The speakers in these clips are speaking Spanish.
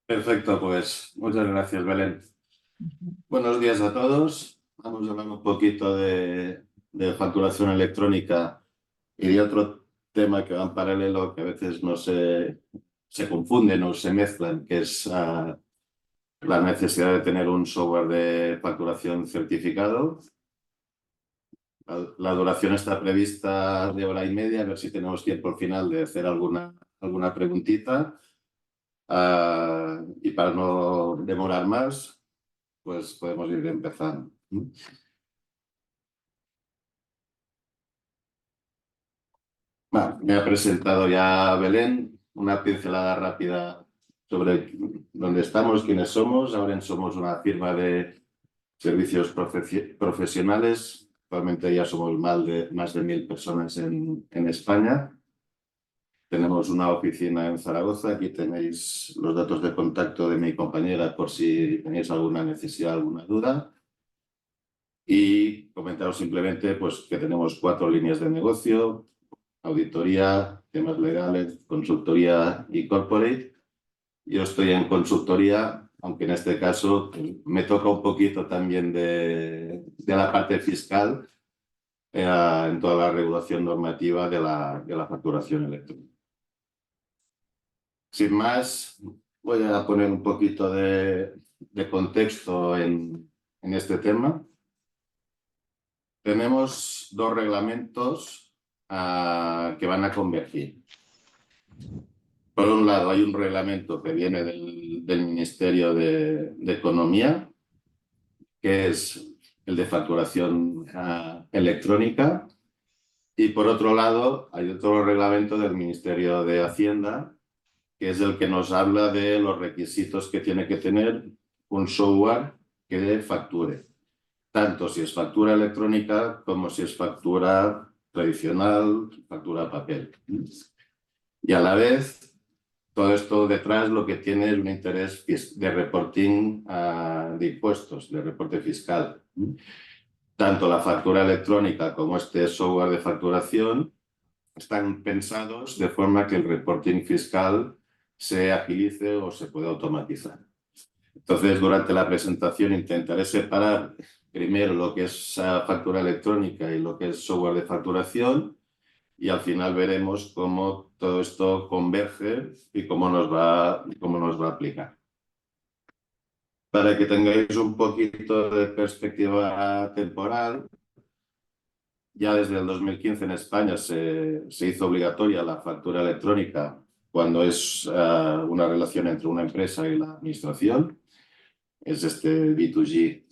Perfecto, pues muchas gracias, Belén. Ujú. Buenos días a todos. Vamos a hablar un poquito de facturación electrónica y de otro tema que va en paralelo, que a veces no se confunden o se mezclan, que es la necesidad de tener un software de facturación certificado. La duración está prevista de hora y media, a ver si tenemos tiempo al final de hacer alguna preguntita. Y para no demorar más, pues podemos ir empezando. Me ha presentado ya Belén, una pincelada rápida sobre dónde estamos, quiénes somos. Ahora somos una firma de servicios profesionales. Actualmente ya somos más de 1.000 personas en España. Tenemos una oficina en Zaragoza. Aquí tenéis los datos de contacto de mi compañera por si tenéis alguna necesidad, alguna duda. Y comentaros simplemente pues, que tenemos 4 líneas de negocio: auditoría, temas legales, consultoría y corporate. Yo estoy en consultoría, aunque en este caso me toca un poquito también de la parte fiscal en toda la regulación normativa de la facturación electrónica. Sin más, voy a poner un poquito de contexto en este tema. Tenemos 2 reglamentos que van a convergir. Por un lado, hay un reglamento que viene del Ministerio de Economía, que es el de facturación electrónica. Y por otro lado, hay otro reglamento del Ministerio de Hacienda, que es el que nos habla de los requisitos que tiene que tener un software que facture, tanto si es factura electrónica como si es factura tradicional, factura a papel. Y a la vez, todo esto detrás lo que tiene es un interés de reporting de impuestos, de reporte fiscal. Tanto la factura electrónica como este software de facturación están pensados de forma que el reporting fiscal se agilice o se pueda automatizar. Entonces, durante la presentación intentaré separar primero lo que es factura electrónica y lo que es software de facturación, y al final veremos cómo todo esto converge y cómo nos va a aplicar. Para que tengáis un poquito de perspectiva temporal, ya desde el 2015 en España se hizo obligatoria la factura electrónica cuando es una relación entre una empresa y la administración. Es este B2G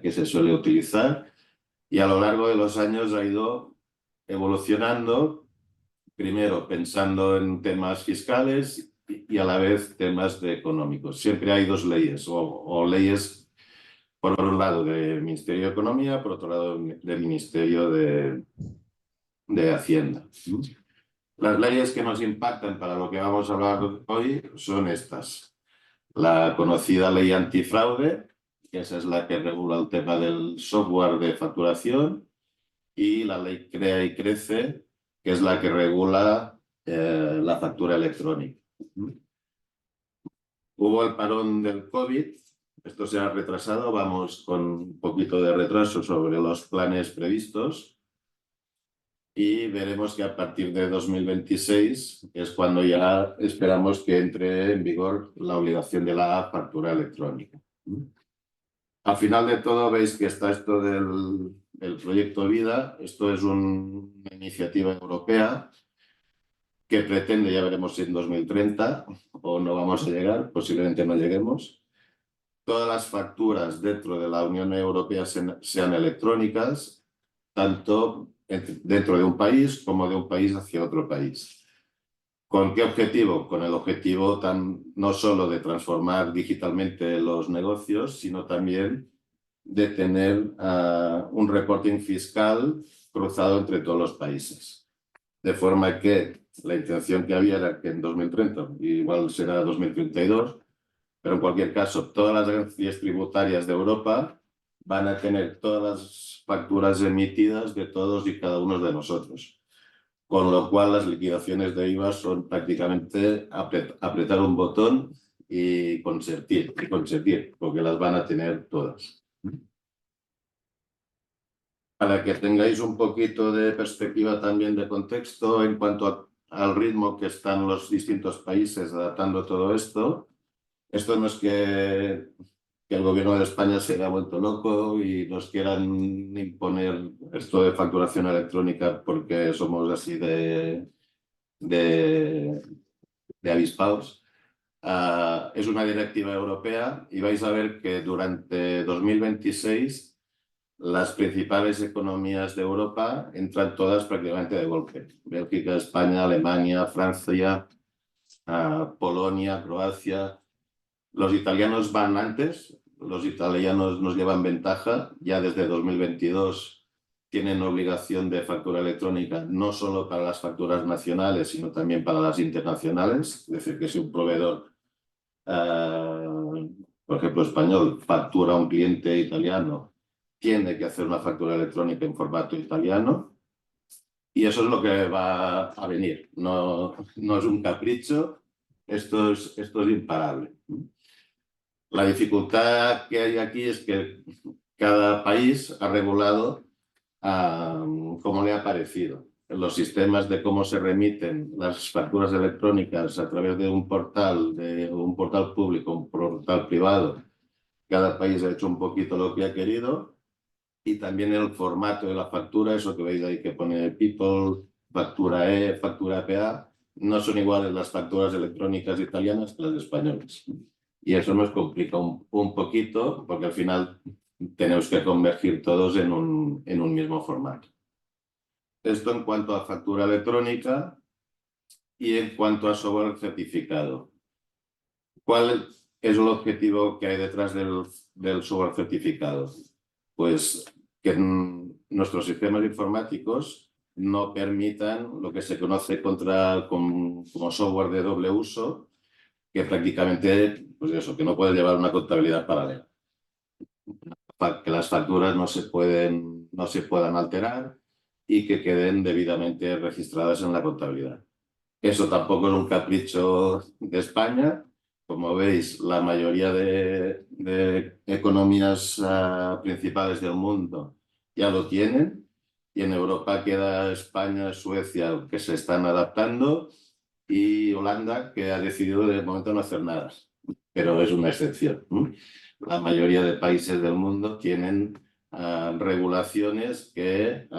que se suele utilizar, y a lo largo de los años ha ido evolucionando, primero pensando en temas fiscales y a la vez temas económicos. Siempre hay 2 leyes, o leyes por un lado del Ministerio de Economía, por otro lado del Ministerio de Hacienda. Las leyes que nos impactan para lo que vamos a hablar hoy son estas. La conocida ley antifraude, que esa es la que regula el tema del software de facturación, y la ley Crea y Crece, que es la que regula la factura electrónica. Hubo el parón del COVID, esto se ha retrasado, vamos con un poquito de retraso sobre los planes previstos, y veremos que a partir de 2026 es cuando ya esperamos que entre en vigor la obligación de la factura electrónica. Al final de todo veis que está esto del proyecto Vida. Esto es una iniciativa europea que pretende, ya veremos si en 2030 o no vamos a llegar, posiblemente no lleguemos, todas las facturas dentro de la Unión Europea sean electrónicas, tanto dentro de un país como de un país hacia otro país. ¿Con qué objetivo? Con el objetivo no solo de transformar digitalmente los negocios, sino también de tener un reporting fiscal cruzado entre todos los países. De forma que la intención que había era que en 2030, igual será 2032, pero en cualquier caso, todas las agencias tributarias de Europa van a tener todas las facturas emitidas de todos y cada uno de nosotros. Con lo cual las liquidaciones de IVA son prácticamente apretar un botón y consentir, porque las van a tener todas. Para que tengáis un poquito de perspectiva también de contexto en cuanto al ritmo que están los distintos países adaptando todo esto, esto no es que el gobierno de España se haya vuelto loco y nos quieran imponer esto de facturación electrónica porque somos así de avispados. Es una directiva europea y vais a ver que durante 2026 las principales economías de Europa entran todas prácticamente de golpe. Bélgica, España, Alemania, Francia, Polonia, Croacia. Los italianos van antes, los italianos nos llevan ventaja. Ya desde 2022 tienen obligación de factura electrónica, no solo para las facturas nacionales, sino también para las internacionales. Es decir, que si un proveedor, por ejemplo, español, factura a un cliente italiano, tiene que hacer una factura electrónica en formato italiano y eso es lo que va a venir. No es un capricho, esto es imparable. La dificultad que hay aquí es que cada país ha regulado como le ha parecido. Los sistemas de cómo se remiten las facturas electrónicas a través de un portal público, un portal privado, cada país ha hecho un poquito lo que ha querido. Y también el formato de la factura, eso que veis ahí que pone People, factura E, factura PA, no son iguales las facturas electrónicas italianas que las españolas. Y eso nos complica un poquito porque al final tenemos que convergir todos en un mismo formato. Esto en cuanto a factura electrónica y en cuanto a software certificado. ¿Cuál es el objetivo que hay detrás del software certificado? Pues que nuestros sistemas informáticos no permitan lo que se conoce como software de doble uso, que prácticamente, pues eso, que no puede llevar una contabilidad paralela. Que las facturas no se puedan alterar y que queden debidamente registradas en la contabilidad. Eso tampoco es un capricho de España. Como veis, la mayoría de economías principales del mundo ya lo tienen y en Europa queda España, Suecia, que se están adaptando y Holanda, que ha decidido de momento no hacer nada, pero es una excepción. La mayoría de países del mundo tienen regulaciones que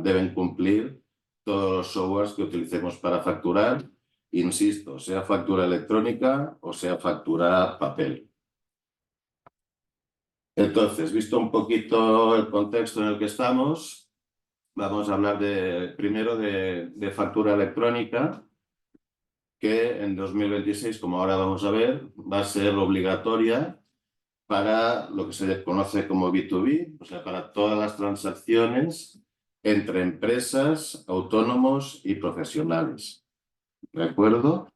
deben cumplir todos los softwares que utilicemos para facturar. Insisto, sea factura electrónica o sea factura papel. Entonces, visto un poquito el contexto en el que estamos, vamos a hablar primero de factura electrónica, que en 2026, como ahora vamos a ver, va a ser obligatoria para lo que se conoce como B2B, o sea, para todas las transacciones entre empresas, autónomos y profesionales. ¿De acuerdo?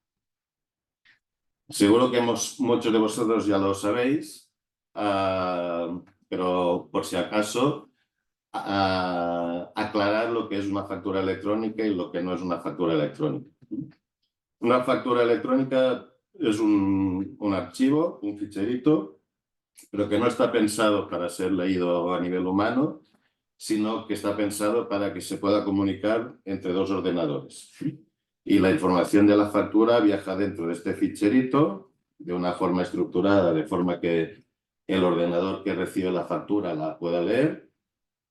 Seguro que muchos de vosotros ya lo sabéis, pero por si acaso, aclarar lo que es una factura electrónica y lo que no es una factura electrónica. Una factura electrónica es un archivo, un ficherito, pero que no está pensado para ser leído a nivel humano, sino que está pensado para que se pueda comunicar entre dos ordenadores. Y la información de la factura viaja dentro de este ficherito de una forma estructurada, de forma que el ordenador que recibe la factura la pueda leer.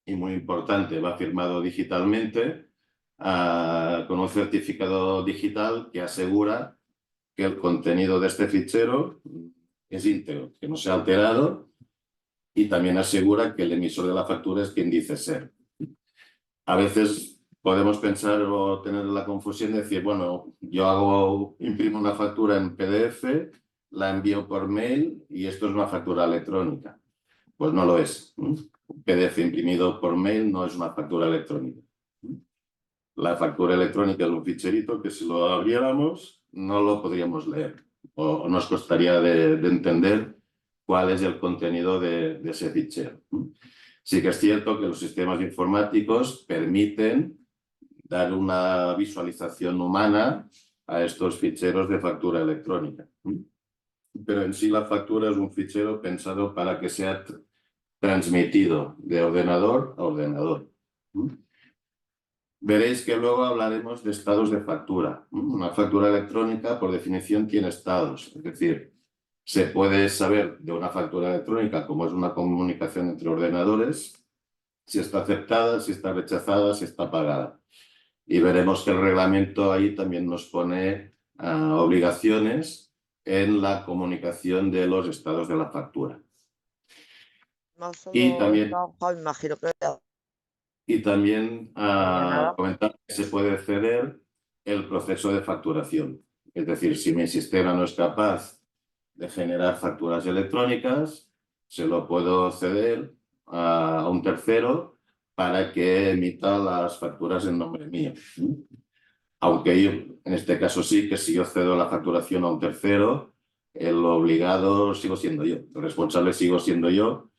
Y muy importante, va firmado digitalmente con un certificado digital que asegura que el contenido de este fichero es íntegro, que no se ha alterado, y también asegura que el emisor de la factura es quien dice ser. A veces podemos pensar o tener la confusión de decir, bueno, yo imprimo una factura en PDF, la envío por mail y esto es una factura electrónica. Pues no lo es. Un PDF imprimido por mail no es una factura electrónica. La factura electrónica es un ficherito que si lo abriéramos no lo podríamos leer o nos costaría de entender cuál es el contenido de ese fichero. Sí que es cierto que los sistemas informáticos permiten dar una visualización humana a estos ficheros de factura electrónica. pero en sí la factura es un fichero pensado para que sea transmitido de ordenador a ordenador. Veréis que luego hablaremos de estados de factura. Una factura electrónica, por definición, tiene estados. Es decir, se puede saber de una factura electrónica, como es una comunicación entre ordenadores, si está aceptada, si está rechazada, si está pagada. Y veremos que el reglamento ahí también nos pone obligaciones en la comunicación de los estados de la factura. No Y solo también, trabajo, imagino que no diga nada. comentar que se puede ceder el proceso de facturación. Es decir, si mi sistema no es capaz de generar facturas electrónicas, se lo puedo ceder a un tercero para que emita las facturas en nombre mío. Aunque yo, en este caso sí, que si yo cedo la facturación a un tercero, el obligado sigo siendo yo, el responsable sigo siendo yo.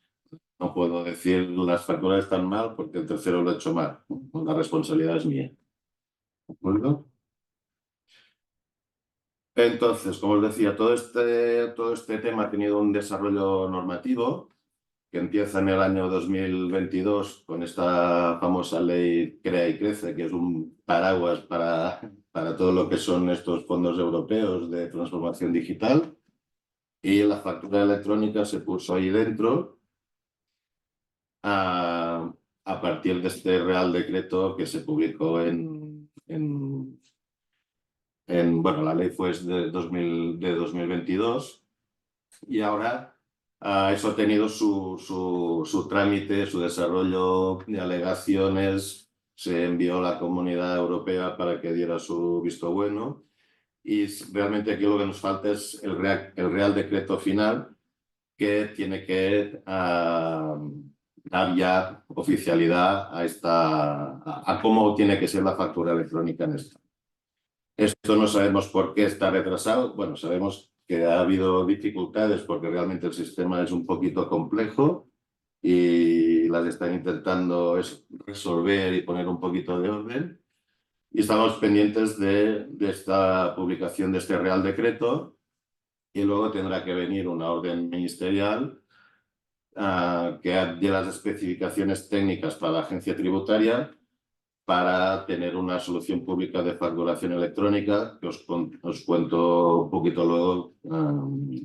No puedo decir las facturas están mal porque el tercero lo ha hecho mal. La responsabilidad es mía. ¿De acuerdo? Entonces, como os decía, todo este tema ha tenido un desarrollo normativo que empieza en el año 2022 con esta famosa ley Crea y Crece, que es un paraguas para todo lo que son estos fondos europeos de transformación digital. Y la factura electrónica se puso ahí dentro a partir de este Real Decreto que se publicó bueno, la ley fue de 2022 y ahora eso ha tenido su trámite, su desarrollo de alegaciones, se envió a la Comunidad Europea para que diera su visto bueno y realmente aquí lo que nos falta es el Real Decreto final que tiene que dar ya oficialidad a cómo tiene que ser la factura electrónica en esto. Esto no sabemos por qué está retrasado. Bueno, sabemos que ha habido dificultades porque realmente el sistema es un poquito complejo y las están intentando resolver y poner un poquito de orden. Y estamos pendientes de esta publicación de este Real Decreto y luego tendrá que venir una orden ministerial que dé las especificaciones técnicas para la agencia tributaria para tener una solución pública de facturación electrónica, que os cuento un poquito luego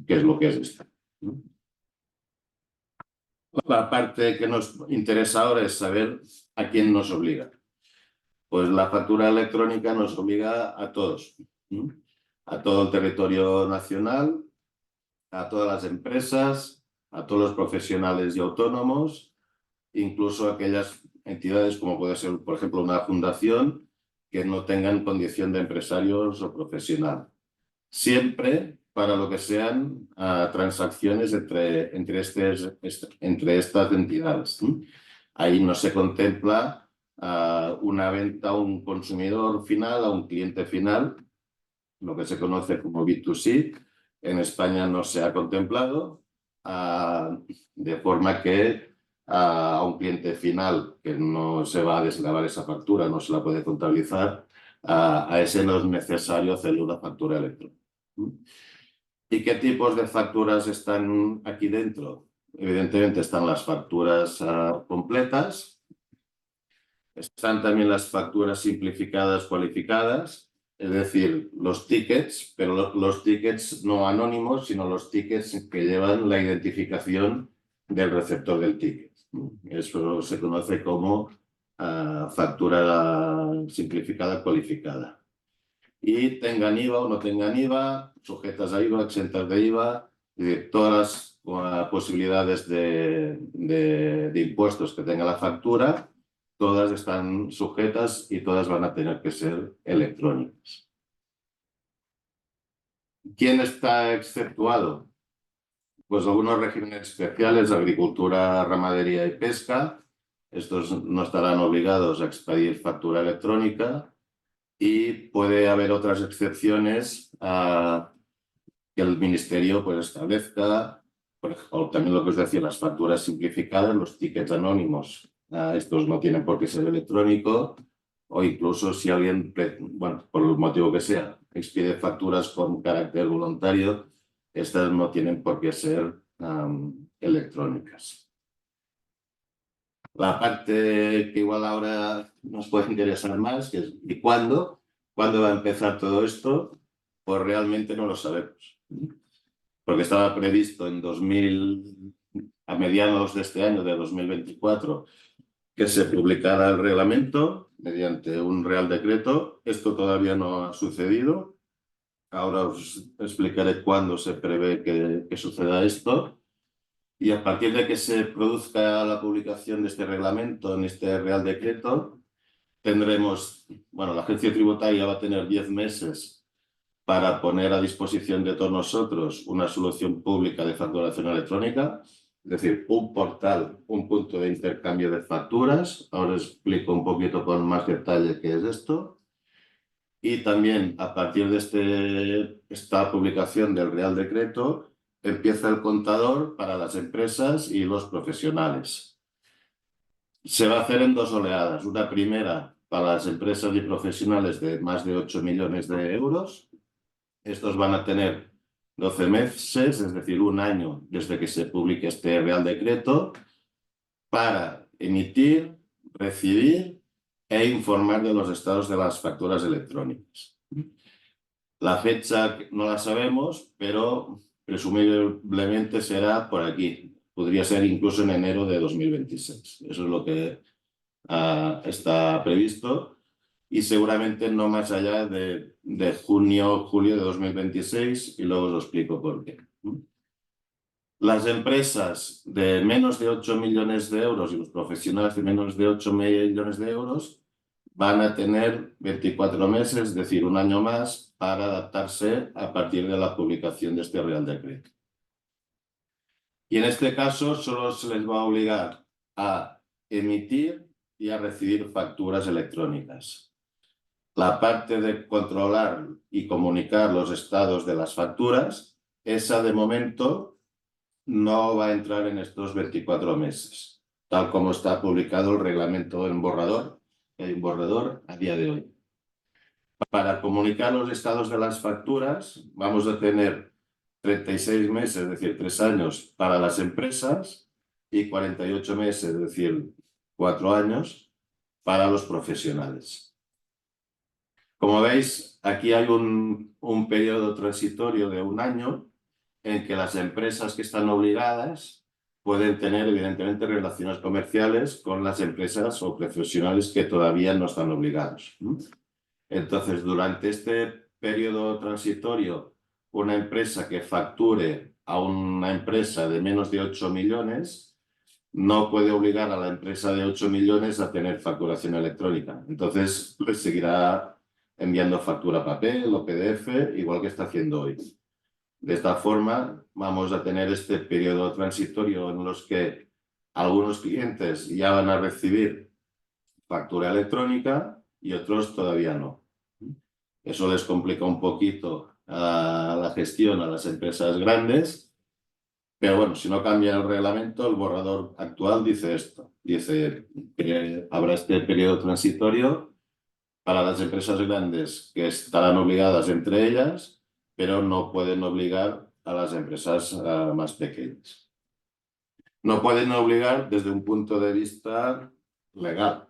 qué es lo que es esto. La parte que nos interesa ahora es saber a quién nos obliga. Pues la factura electrónica nos obliga a todos, a todo el territorio nacional, a todas las empresas, a todos los profesionales y autónomos, incluso a aquellas entidades como puede ser, por ejemplo, una fundación que no tengan condición de empresarios o profesional. Siempre para lo que sean transacciones entre estas entidades. Ahí no se contempla una venta a un consumidor final, a un cliente final, lo que se conoce como B2C. En España no se ha contemplado, de forma que a un cliente final que no se va a desgravar esa factura, no se la puede contabilizar, a ese no es necesario hacerle una factura electrónica. ¿Y qué tipos de facturas están aquí dentro? Evidentemente están las facturas completas, están también las facturas simplificadas cualificadas, es decir, los tickets, pero los tickets no anónimos, sino los tickets que llevan la identificación del receptor del ticket. Eso se conoce como factura simplificada cualificada. Y tengan IVA o no tengan IVA, sujetas a IVA, exentas de IVA, todas las posibilidades de impuestos que tenga la factura, todas están sujetas y todas van a tener que ser electrónicas. ¿Quién está exceptuado? Pues algunos regímenes especiales, agricultura, ramadería y pesca. Estos no estarán obligados a expedir factura electrónica y puede haber otras excepciones que el Ministerio pues, establezca, por ejemplo, también lo que os decía, las facturas simplificadas, los tickets anónimos. Estos no tienen por qué ser electrónicos o incluso si alguien, bueno, por el motivo que sea, expide facturas con carácter voluntario, estas no tienen por qué ser electrónicas. La parte que igual ahora nos puede interesar más, que es ¿y cuándo? ¿Cuándo va a empezar todo esto? Pues realmente no lo sabemos. Porque estaba previsto a mediados de este año, de 2024, que se publicara el reglamento mediante un Real Decreto. Esto todavía no ha sucedido. Ahora os explicaré cuándo se prevé que suceda esto. Y a partir de que se produzca la publicación de este reglamento, en este Real Decreto, tendremos, bueno, la agencia tributaria va a tener 10 meses para poner a disposición de todos nosotros una solución pública de facturación electrónica, es decir, un portal, un punto de intercambio de facturas. Ahora explico un poquito con más detalle qué es esto. Y también a partir de esta publicación del Real Decreto, empieza el contador para las empresas y los profesionales. Se va a hacer en 2 oleadas. Una primera para las empresas y profesionales de más de 8 millones de euros. Estos van a tener 12 meses, es decir, un año desde que se publique este Real Decreto, para emitir, recibir e informar de los estados de las facturas electrónicas. La fecha no la sabemos, pero presumiblemente será por aquí. Podría ser incluso en enero de 2026. Eso es lo que está previsto. Y seguramente no más allá de junio, julio de 2026, y luego os explico por qué. Las empresas de menos de 8 millones de euros y los profesionales de menos de 8 millones de euros van a tener 24 meses, es decir, un año más, para adaptarse a partir de la publicación de este Real Decreto. Y en este caso solo se les va a obligar a emitir y a recibir facturas electrónicas. La parte de controlar y comunicar los estados de las facturas, esa de momento no va a entrar en estos 24 meses, tal como está publicado el reglamento en borrador. Hay un borrador a día de hoy. Para comunicar los estados de las facturas, vamos a tener 36 meses, es decir, 3 años para las empresas y 48 meses, es decir, 4 años para los profesionales. Como veis, aquí hay un periodo transitorio de un año en que las empresas que están obligadas pueden tener, evidentemente, relaciones comerciales con las empresas o profesionales que todavía no están obligados. Entonces, durante este periodo transitorio, una empresa que facture a una empresa de menos de 8 millones no puede obligar a la empresa de 8 millones a tener facturación electrónica. Entonces, pues seguirá enviando factura papel o PDF, igual que está haciendo hoy. De esta forma, vamos a tener este periodo transitorio en los que algunos clientes ya van a recibir factura electrónica y otros todavía no. Eso les complica un poquito la gestión a las empresas grandes, pero bueno, si no cambia el reglamento, el borrador actual dice esto. Dice que habrá este periodo transitorio para las empresas grandes que estarán obligadas entre ellas, pero no pueden obligar a las empresas más pequeñas. No pueden obligar desde un punto de vista legal.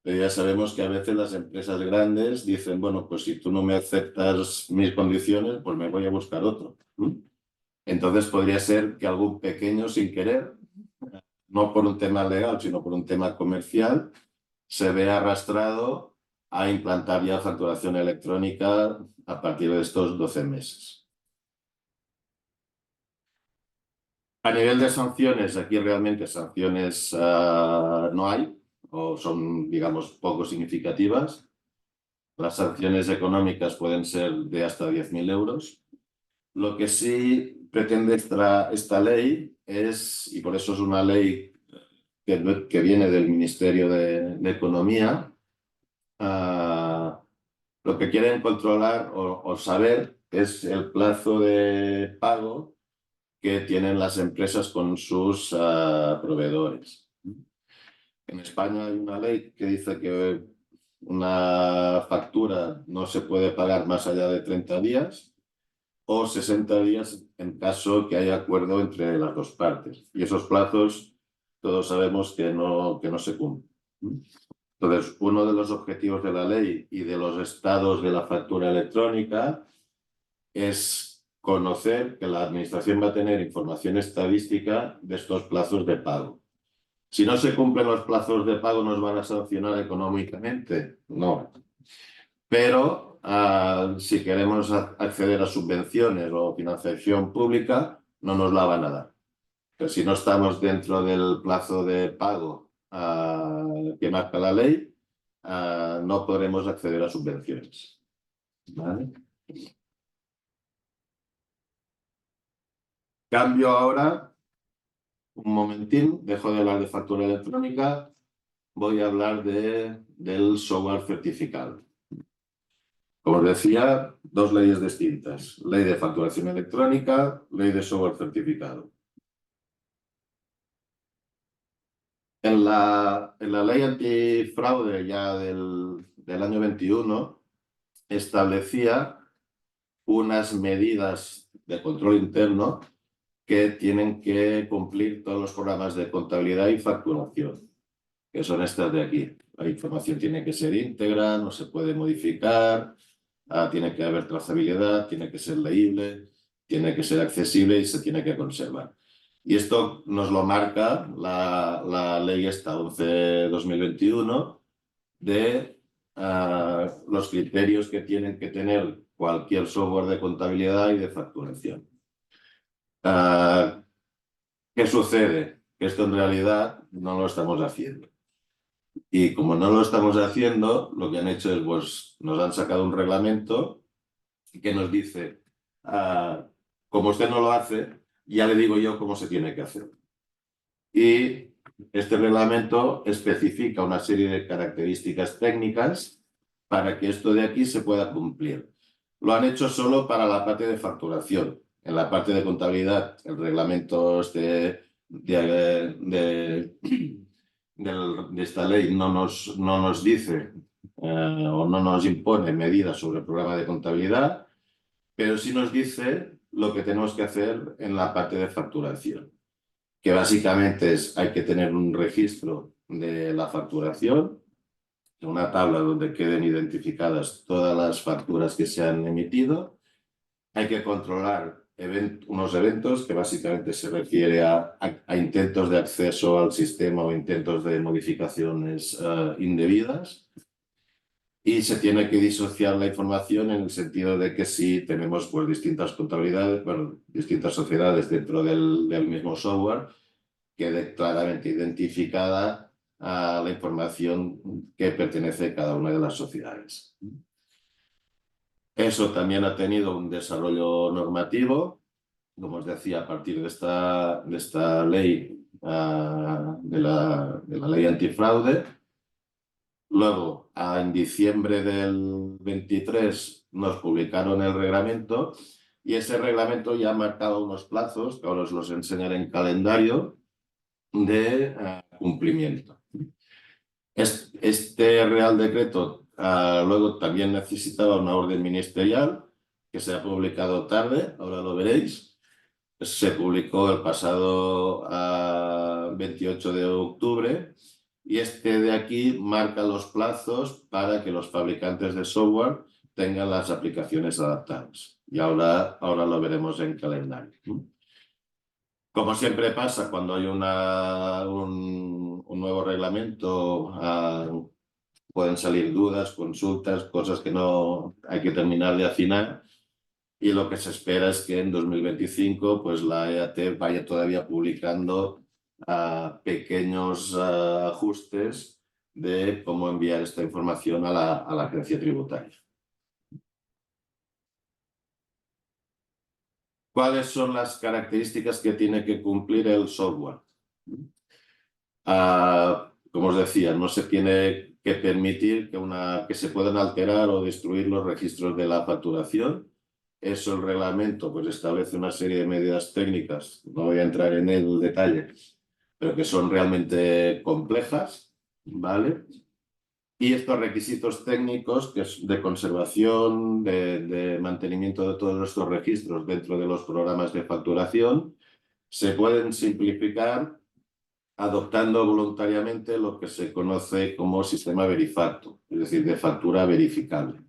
Pero ya sabemos que a veces las empresas grandes dicen, bueno, pues si tú no me aceptas mis condiciones, pues me voy a buscar otro. Entonces podría ser que algún pequeño, sin querer, no por un tema legal, sino por un tema comercial, se vea arrastrado a implantar ya facturación electrónica a partir de estos 12 meses. A nivel de sanciones, aquí realmente sanciones no hay, o son, digamos, poco significativas. Las sanciones económicas pueden ser de hasta 10.000 euros. Lo que sí pretende esta ley es, y por eso es una ley que viene del Ministerio de Economía, lo que quieren controlar o saber es el plazo de pago que tienen las empresas con sus proveedores. En España hay una ley que dice que una factura no se puede pagar más allá de 30 días. o 60 días en caso que haya acuerdo entre las dos partes. Y esos plazos todos sabemos que no se cumplen. Entonces, uno de los objetivos de la ley y de los estados de la factura electrónica es conocer que la Administración va a tener información estadística de estos plazos de pago. Si no se cumplen los plazos de pago, ¿nos van a sancionar económicamente? No. Pero si queremos acceder a subvenciones o financiación pública, no nos la van a dar. Pero si no estamos dentro del plazo de pago que marca la ley, no podremos acceder a subvenciones. ¿Vale? Cambio ahora, un momentín, dejo de hablar de factura electrónica, voy a hablar del software certificado. Como os decía, dos leyes distintas, ley de facturación electrónica, ley de software certificado. En la ley antifraude ya del año 21 establecía unas medidas de control interno que tienen que cumplir todos los programas de contabilidad y facturación, que son estas de aquí. La información tiene que ser íntegra, no se puede modificar, tiene que haber trazabilidad, tiene que ser leíble, tiene que ser accesible y se tiene que conservar. Y esto nos lo marca la ley esta 11/2021 de los criterios que tienen que tener cualquier software de contabilidad y de facturación. ¿Qué sucede? Que esto en realidad no lo estamos haciendo. Y como no lo estamos haciendo, lo que han hecho es, pues, nos han sacado un reglamento que nos dice, como usted no lo hace, ya le digo yo cómo se tiene que hacer. Y este reglamento especifica una serie de características técnicas para que esto de aquí se pueda cumplir. Lo han hecho solo para la parte de facturación. En la parte de contabilidad, el reglamento de esta ley no nos dice o no nos impone medidas sobre el programa de contabilidad, pero sí nos dice lo que tenemos que hacer en la parte de facturación, que básicamente hay que tener un registro de la facturación, una tabla donde queden identificadas todas las facturas que se han emitido. Hay que controlar unos eventos que básicamente se refiere a intentos de acceso al sistema o intentos de modificaciones indebidas. Y se tiene que disociar la información en el sentido de que si tenemos, pues, distintas contabilidades, bueno, distintas sociedades dentro del mismo software, quede claramente identificada la información que pertenece a cada una de las sociedades. Eso también ha tenido un desarrollo normativo, como os decía, a partir de esta ley, de la ley antifraude. Luego, en diciembre del 23, nos publicaron el reglamento y ese reglamento ya ha marcado unos plazos, que ahora os los enseñaré en calendario, de cumplimiento. Este Real Decreto luego también necesitaba una orden ministerial que se ha publicado tarde, ahora lo veréis. Se publicó el pasado 28 de octubre y este de aquí marca los plazos para que los fabricantes de software tengan las aplicaciones adaptadas. Y ahora lo veremos en calendario. Como siempre pasa cuando hay un nuevo reglamento, pueden salir dudas, consultas, cosas que no hay que terminar de afinar. Y lo que se espera es que en 2025 pues, la EAT vaya todavía publicando pequeños ajustes de cómo enviar esta información a la agencia tributaria. ¿Cuáles son las características que tiene que cumplir el software? Como os decía, no se tiene que permitir que se puedan alterar o destruir los registros de la facturación. Eso el reglamento pues, establece una serie de medidas técnicas, no voy a entrar en el detalle, pero que son realmente complejas, ¿vale? Y estos requisitos técnicos, que es de conservación, de mantenimiento de todos estos registros dentro de los programas de facturación, se pueden simplificar adoptando voluntariamente lo que se conoce como sistema Verifacto, es decir, de factura verificable.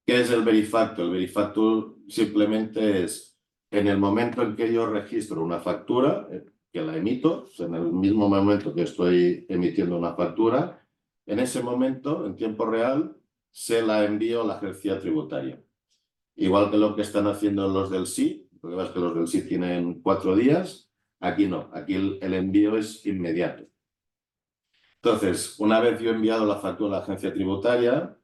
¿Qué es el Verifacto? El Verifacto simplemente es, en el momento en que yo registro una factura, que la emito, en el mismo momento que estoy emitiendo una factura, en ese momento, en tiempo real, se la envío a la agencia tributaria. Igual que lo que están haciendo los del SI, lo que pasa es que los del SI tienen 4 días, aquí no, aquí el envío es inmediato. Entonces, una vez yo he enviado la factura a la agencia tributaria,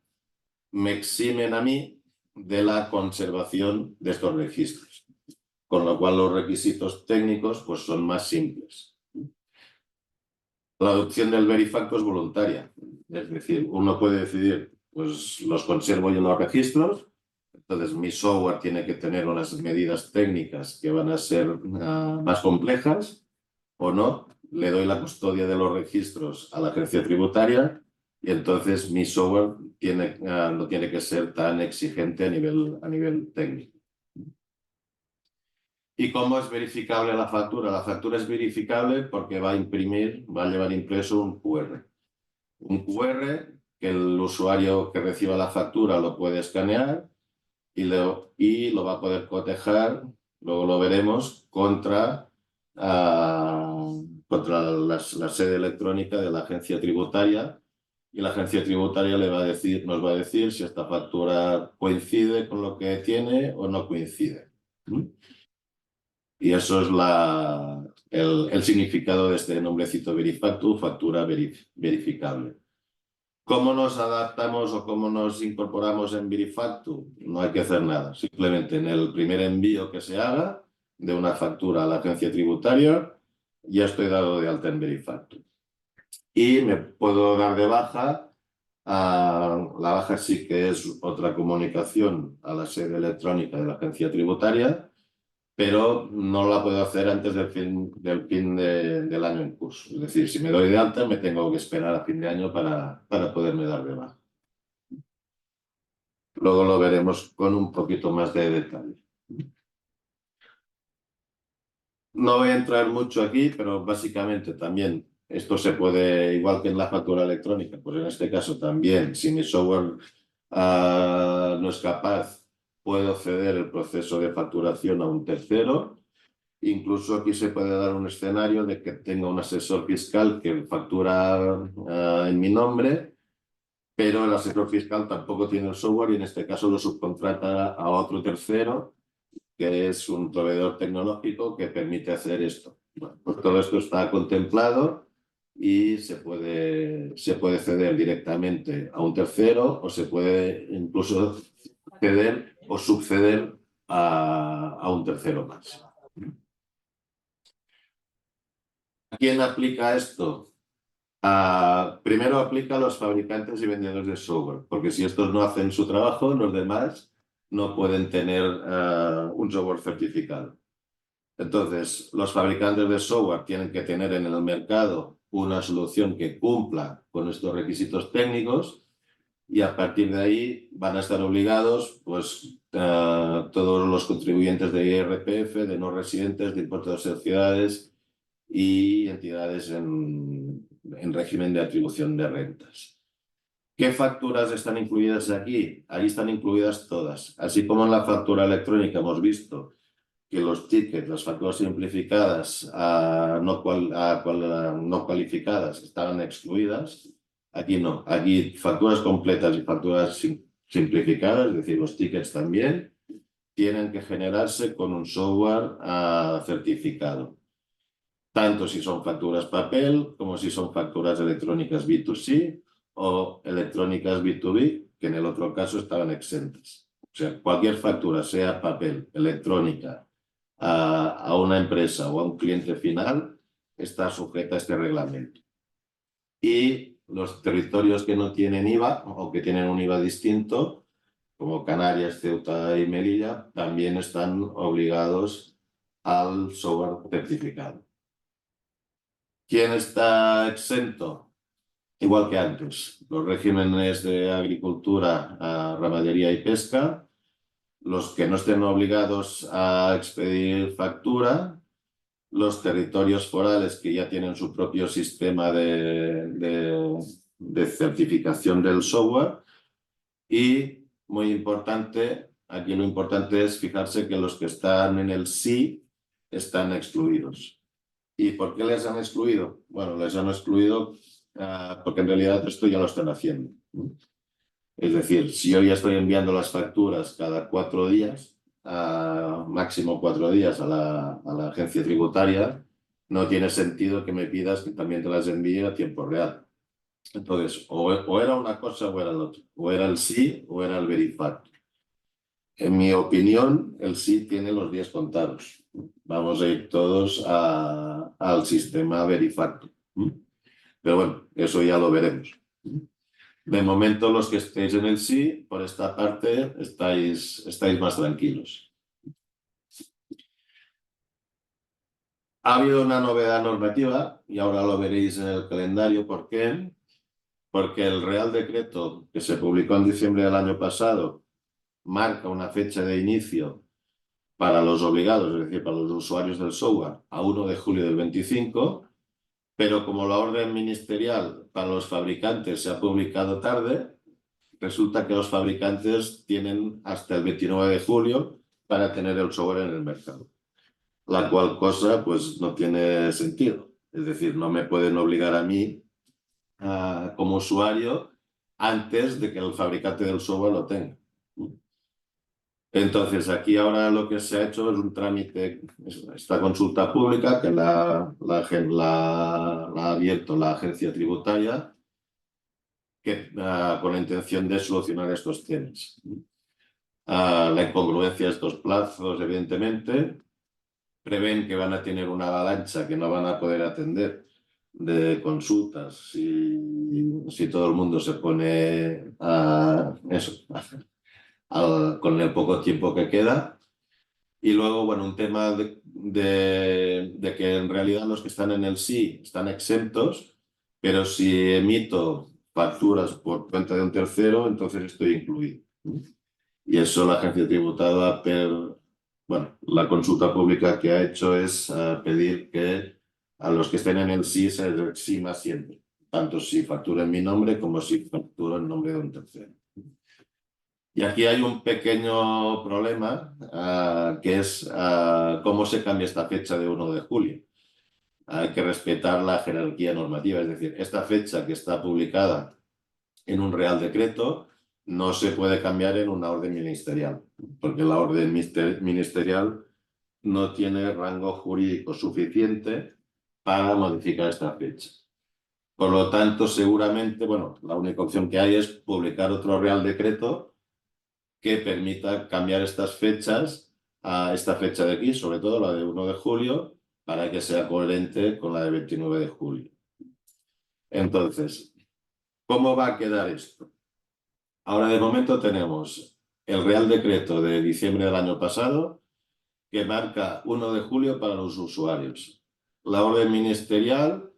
me eximen a mí de la conservación de estos registros, con lo cual los requisitos técnicos pues, son más simples. La adopción del Verifacto es voluntaria, es decir, uno puede decidir, pues los conservo yo en los registros. Entonces, mi software tiene que tener unas medidas técnicas que van a ser más complejas o no. Le doy la custodia de los registros a la agencia tributaria y entonces mi software no tiene que ser tan exigente a nivel técnico. ¿Y cómo es verificable la factura? La factura es verificable porque va a llevar impreso un QR. Un QR que el usuario que reciba la factura lo puede escanear y lo va a poder cotejar, luego lo veremos, contra la sede electrónica de la agencia tributaria, y la agencia tributaria nos va a decir si esta factura coincide con lo que tiene o no coincide. Y eso es el significado de este nombrecito Verifacto, factura verificable. ¿Cómo nos adaptamos o cómo nos incorporamos en Verifacto? No hay que hacer nada. Simplemente en el primer envío que se haga de una factura a la agencia tributaria, ya estoy dado de alta en Verifacto. Y me puedo dar de baja. La baja sí que es otra comunicación a la sede electrónica de la agencia tributaria, pero no la puedo hacer antes del fin del año en curso. Es decir, si me doy de alta, me tengo que esperar a fin de año para poderme dar de baja. Luego lo veremos con un poquito más de detalle. No voy a entrar mucho aquí, pero básicamente también esto se puede, igual que en la factura electrónica, pues en este caso también, si mi software no es capaz, puedo ceder el proceso de facturación a un tercero. Incluso aquí se puede dar un escenario de que tenga un asesor fiscal que factura en mi nombre, pero el asesor fiscal tampoco tiene el software y en este caso lo subcontrata a otro tercero, que es un proveedor tecnológico que permite hacer esto. Bueno, pues todo esto está contemplado y se puede ceder directamente a un tercero o se puede incluso ceder o subceder a un tercero más. ¿A quién aplica esto? Primero aplica a los fabricantes y vendedores de software, porque si estos no hacen su trabajo, los demás no pueden tener un software certificado. Entonces, los fabricantes de software tienen que tener en el mercado una solución que cumpla con estos requisitos técnicos y a partir de ahí van a estar obligados, pues, todos los contribuyentes de IRPF, de no residentes, de impuestos de sociedades y entidades en régimen de atribución de rentas. ¿Qué facturas están incluidas aquí? Ahí están incluidas todas. Así como en la factura electrónica hemos visto que los tickets, las facturas simplificadas no cualificadas estaban excluidas, aquí no. Aquí facturas completas y facturas simplificadas, es decir, los tickets también, tienen que generarse con un software certificado. Tanto si son facturas papel como si son facturas electrónicas B2C o electrónicas B2B, que en el otro caso estaban exentas. O sea, cualquier factura, sea papel, electrónica, a una empresa o a un cliente final, está sujeta a este reglamento. Y los territorios que no tienen IVA o que tienen un IVA distinto, como Canarias, Ceuta y Melilla, también están obligados al software certificado. ¿Quién está exento? igual que antes. Los regímenes de agricultura, ramadería y pesca, los que no estén obligados a expedir factura, los territorios forales que ya tienen su propio sistema de certificación del software y, muy importante, aquí lo importante es fijarse que los que están en el sí están excluidos. ¿Y por qué les han excluido? Bueno, les han excluido porque en realidad esto ya lo están haciendo. Es decir, si yo ya estoy enviando las facturas cada 4 días, máximo 4 días a la agencia tributaria, no tiene sentido que me pidas que también te las envíe a tiempo real. Entonces, o era una cosa o era el otro, o era el sí o era el verifacto. En mi opinión, el sí tiene los días contados. Vamos a ir todos al sistema verifacto. Pero bueno, eso ya lo veremos. De momento, los que estéis en el sí, por esta parte, estáis más tranquilos. Ha habido una novedad normativa, y ahora lo veréis en el calendario. ¿Por qué? Porque el Real Decreto que se publicó en diciembre del año pasado marca una fecha de inicio para los obligados, es decir, para los usuarios del software, a 1 de julio del 25, pero como la orden ministerial para los fabricantes se ha publicado tarde, resulta que los fabricantes tienen hasta el 29 de julio para tener el software en el mercado, la cual cosa pues no tiene sentido. Es decir, no me pueden obligar a mí como usuario antes de que el fabricante del software lo tenga. Entonces, aquí ahora lo que se ha hecho es un trámite, esta consulta pública que la ha abierto la agencia tributaria con la intención de solucionar estos temas. La incongruencia de estos plazos, evidentemente, prevén que van a tener una avalancha que no van a poder atender de consultas si todo el mundo se pone a eso, con el poco tiempo que queda. Y luego, bueno, un tema de que en realidad los que están en el sí están exentos, pero si emito facturas por cuenta de un tercero, entonces estoy incluido. Y eso la agencia tributaria, bueno, la consulta pública que ha hecho es pedir que a los que estén en el sí se les exima siempre, tanto si factura en mi nombre como si facturo en nombre de un tercero. Y aquí hay un pequeño problema, que es cómo se cambia esta fecha de 1 de julio. Hay que respetar la jerarquía normativa, es decir, esta fecha que está publicada en un Real Decreto no se puede cambiar en una orden ministerial, porque la orden ministerial no tiene rango jurídico suficiente para modificar esta fecha. Por lo tanto, seguramente, bueno, la única opción que hay es publicar otro Real Decreto que permita cambiar estas fechas a esta fecha de aquí, sobre todo la de 1 de julio, para que sea coherente con la de 29 de julio. Entonces, ¿cómo va a quedar esto? Ahora, de momento, tenemos el Real Decreto de diciembre del año pasado, que marca 1 de julio para los usuarios. La orden ministerial,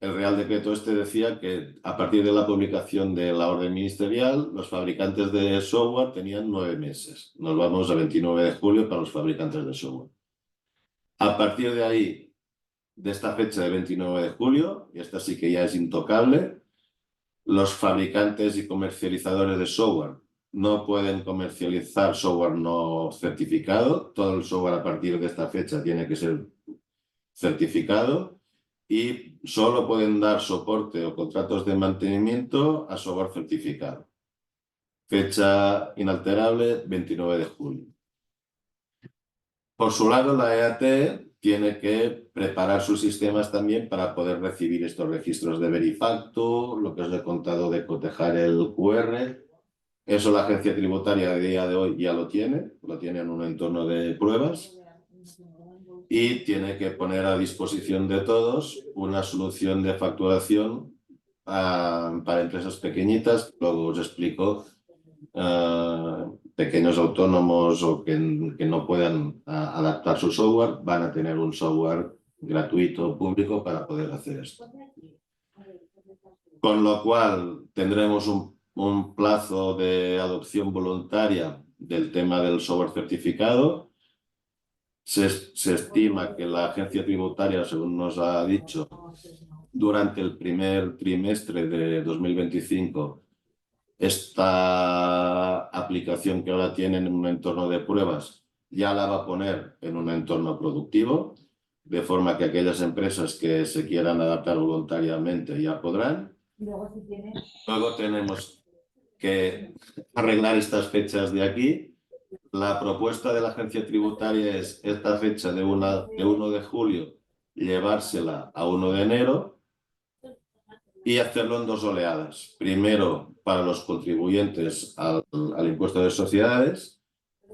el Real Decreto este decía que a partir de la publicación de la orden ministerial, los fabricantes de software tenían 9 meses. Nos vamos a 29 de julio para los fabricantes de software. A partir de ahí, de esta fecha de 29 de julio, y esta sí que ya es intocable, los fabricantes y comercializadores de software no pueden comercializar software no certificado. Todo el software a partir de esta fecha tiene que ser certificado y solo pueden dar soporte o contratos de mantenimiento a software certificado. Fecha inalterable, 29 de julio. Por su lado, la EAT tiene que preparar sus sistemas también para poder recibir estos registros de Verifacto, lo que os he contado de cotejar el QR. Eso la agencia tributaria a día de hoy ya lo tiene en un entorno de pruebas y tiene que poner a disposición de todos una solución de facturación para empresas pequeñitas. Luego os explico. Pequeños autónomos o que no puedan adaptar su software van a tener un software gratuito público para poder hacer esto. con lo cual tendremos un plazo de adopción voluntaria del tema del software certificado. Se estima que la agencia tributaria, según nos ha dicho, durante el primer trimestre de 2025, esta aplicación que ahora tienen en un entorno de pruebas ya la va a poner en un entorno productivo, de forma que aquellas empresas que se quieran adaptar voluntariamente ya podrán. Luego tenemos que arreglar estas fechas de aquí. La propuesta de la agencia tributaria es esta fecha de 1 de julio llevársela a 1 de enero y hacerlo en 2 oleadas. Primero para los contribuyentes al impuesto de sociedades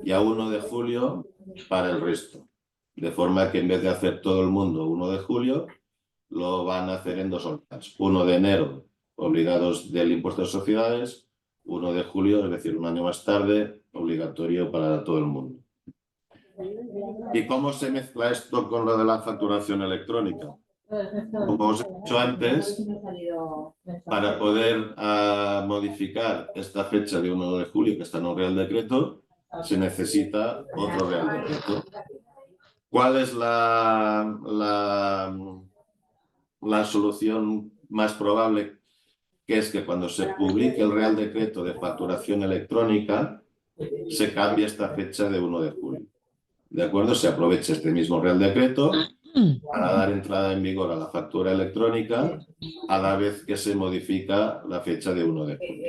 y a 1 de julio para el resto. De forma que en vez de hacer todo el mundo 1 de julio, lo van a hacer en 2 oleadas. 1 de enero, obligados del impuesto de sociedades, 1 de julio, es decir, un año más tarde, obligatorio para todo el mundo. ¿Y cómo se mezcla esto con lo de la facturación electrónica? Como os he dicho antes, para poder modificar esta fecha de 1 de julio, que está en un Real Decreto, se necesita otro Real Decreto. ¿Cuál es la solución más probable? Que es que cuando se publique el Real Decreto de facturación electrónica, se cambie esta fecha de 1 de julio. ¿De acuerdo? Se aprovecha este mismo Real Decreto para dar entrada en vigor a la factura electrónica a la vez que se modifica la fecha de 1 de julio.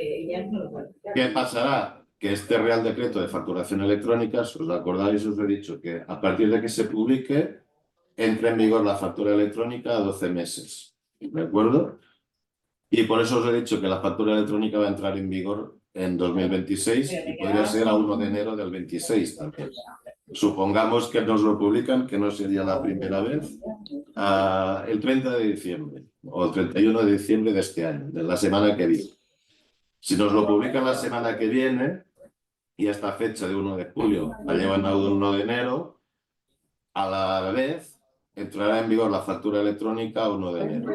¿Qué pasará? Que este Real Decreto de facturación electrónica, si os acordáis, os he dicho que a partir de que se publique, entra en vigor la factura electrónica a 12 meses. ¿De acuerdo? Y por eso os he dicho que la factura electrónica va a entrar en vigor en 2026 y podría ser a 1 de enero del 26 también. Supongamos que nos lo publican, que no sería la primera vez, el 30 de diciembre o el 31 de diciembre de este año, de la semana que viene. Si nos lo publican la semana que viene y esta fecha de 1 de julio la llevan a 1 de enero, a la vez entrará en vigor la factura electrónica a 1 de enero.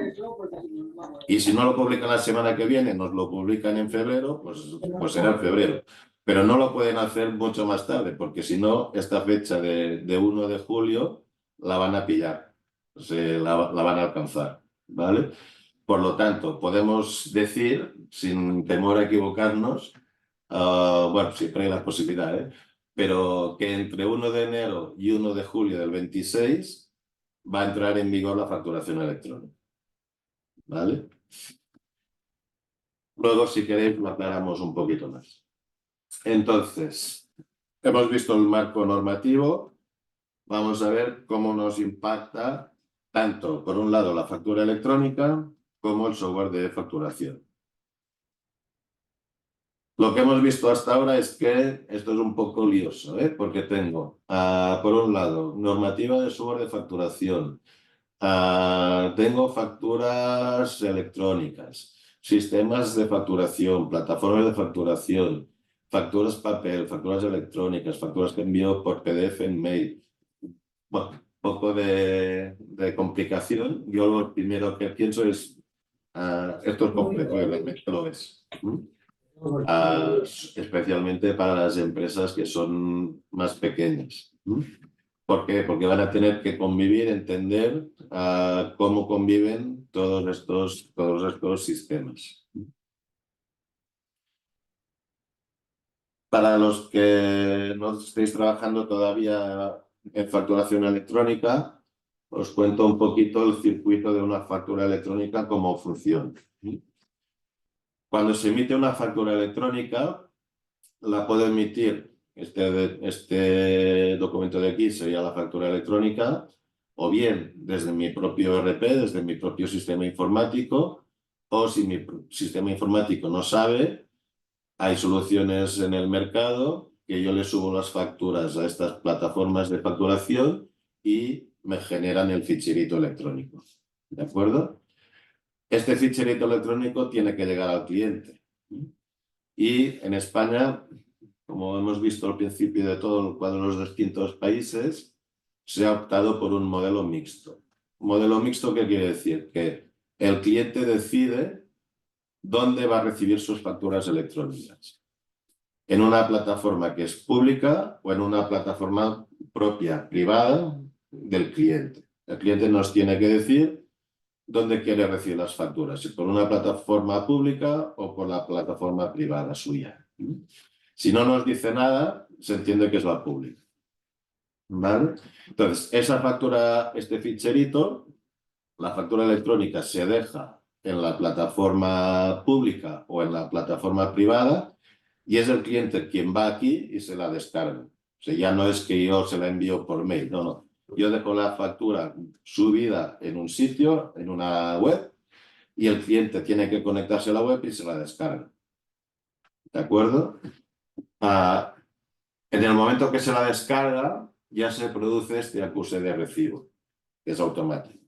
Y si no lo publican la semana que viene, nos lo publican en febrero, pues será en febrero. Pero no lo pueden hacer mucho más tarde, porque si no, esta fecha de 1 de julio la van a pillar, la van a alcanzar, ¿vale? Por lo tanto, podemos decir, sin temor a equivocarnos, bueno, siempre hay la posibilidad, ¿eh? Pero que entre 1 de enero y 1 de julio del 26 va a entrar en vigor la facturación electrónica, ¿vale? Luego, si queréis, lo aclaramos un poquito más. Entonces, hemos visto el marco normativo. Vamos a ver cómo nos impacta tanto, por un lado, la factura electrónica como el software de facturación. Lo que hemos visto hasta ahora es que esto es un poco lioso, ¿eh? Porque tengo, por un lado, normativa de software de facturación. Tengo facturas electrónicas, sistemas de facturación, plataformas de facturación, facturas papel, facturas electrónicas, facturas que envío por PDF en mail. Bueno, un poco de complicación. Yo lo primero que pienso es, esto es complejo y realmente lo es. Especialmente para las empresas que son más pequeñas. ¿Por qué? Porque van a tener que convivir, entender cómo conviven todos estos sistemas. Para los que no estéis trabajando todavía en facturación electrónica, os cuento un poquito el circuito de una factura electrónica, cómo funciona. Cuando se emite una factura electrónica, la puedo emitir, este documento de aquí sería la factura electrónica, o bien desde mi propio ERP, desde mi propio sistema informático, o si mi sistema informático no sabe, hay soluciones en el mercado que yo le subo las facturas a estas plataformas de facturación y me generan el ficherito electrónico. ¿De acuerdo? Este ficherito electrónico tiene que llegar al cliente. Y en España, como hemos visto al principio de todo el cuadro de los distintos países, se ha optado por un modelo mixto. ¿Modelo mixto qué quiere decir? Que el cliente decide dónde va a recibir sus facturas electrónicas. En una plataforma que es pública o en una plataforma propia, privada del cliente. El cliente nos tiene que decir dónde quiere recibir las facturas, si por una plataforma pública o por la plataforma privada suya. Si no nos dice nada, se entiende que es la pública. ¿Vale? Entonces, esa factura, este ficherito, la factura electrónica se deja en la plataforma pública o en la plataforma privada y es el cliente quien va aquí y se la descarga. O sea, ya no es que yo se la envío por mail, no, no. Yo dejo la factura subida en un sitio, en una web, y el cliente tiene que conectarse a la web y se la descarga. ¿De acuerdo? En el momento que se la descarga, ya se produce este acuse de recibo, que es automático.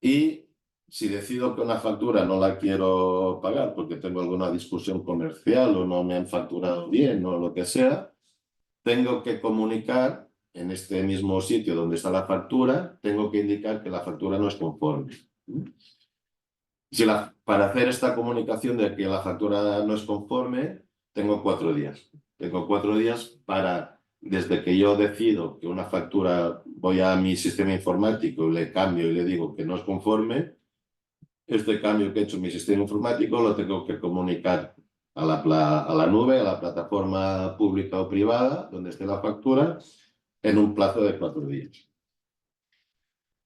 Y si decido que una factura no la quiero pagar porque tengo alguna discusión comercial o no me han facturado bien o lo que sea, tengo que comunicar en este mismo sitio donde está la factura, tengo que indicar que la factura no es conforme. Para hacer esta comunicación de que la factura no es conforme, tengo 4 días. Tengo 4 días para, desde que yo decido que una factura, voy a mi sistema informático, le cambio y le digo que no es conforme, este cambio que he hecho en mi sistema informático lo tengo que comunicar a la nube, a la plataforma pública o privada, donde esté la factura, en un plazo de 4 días.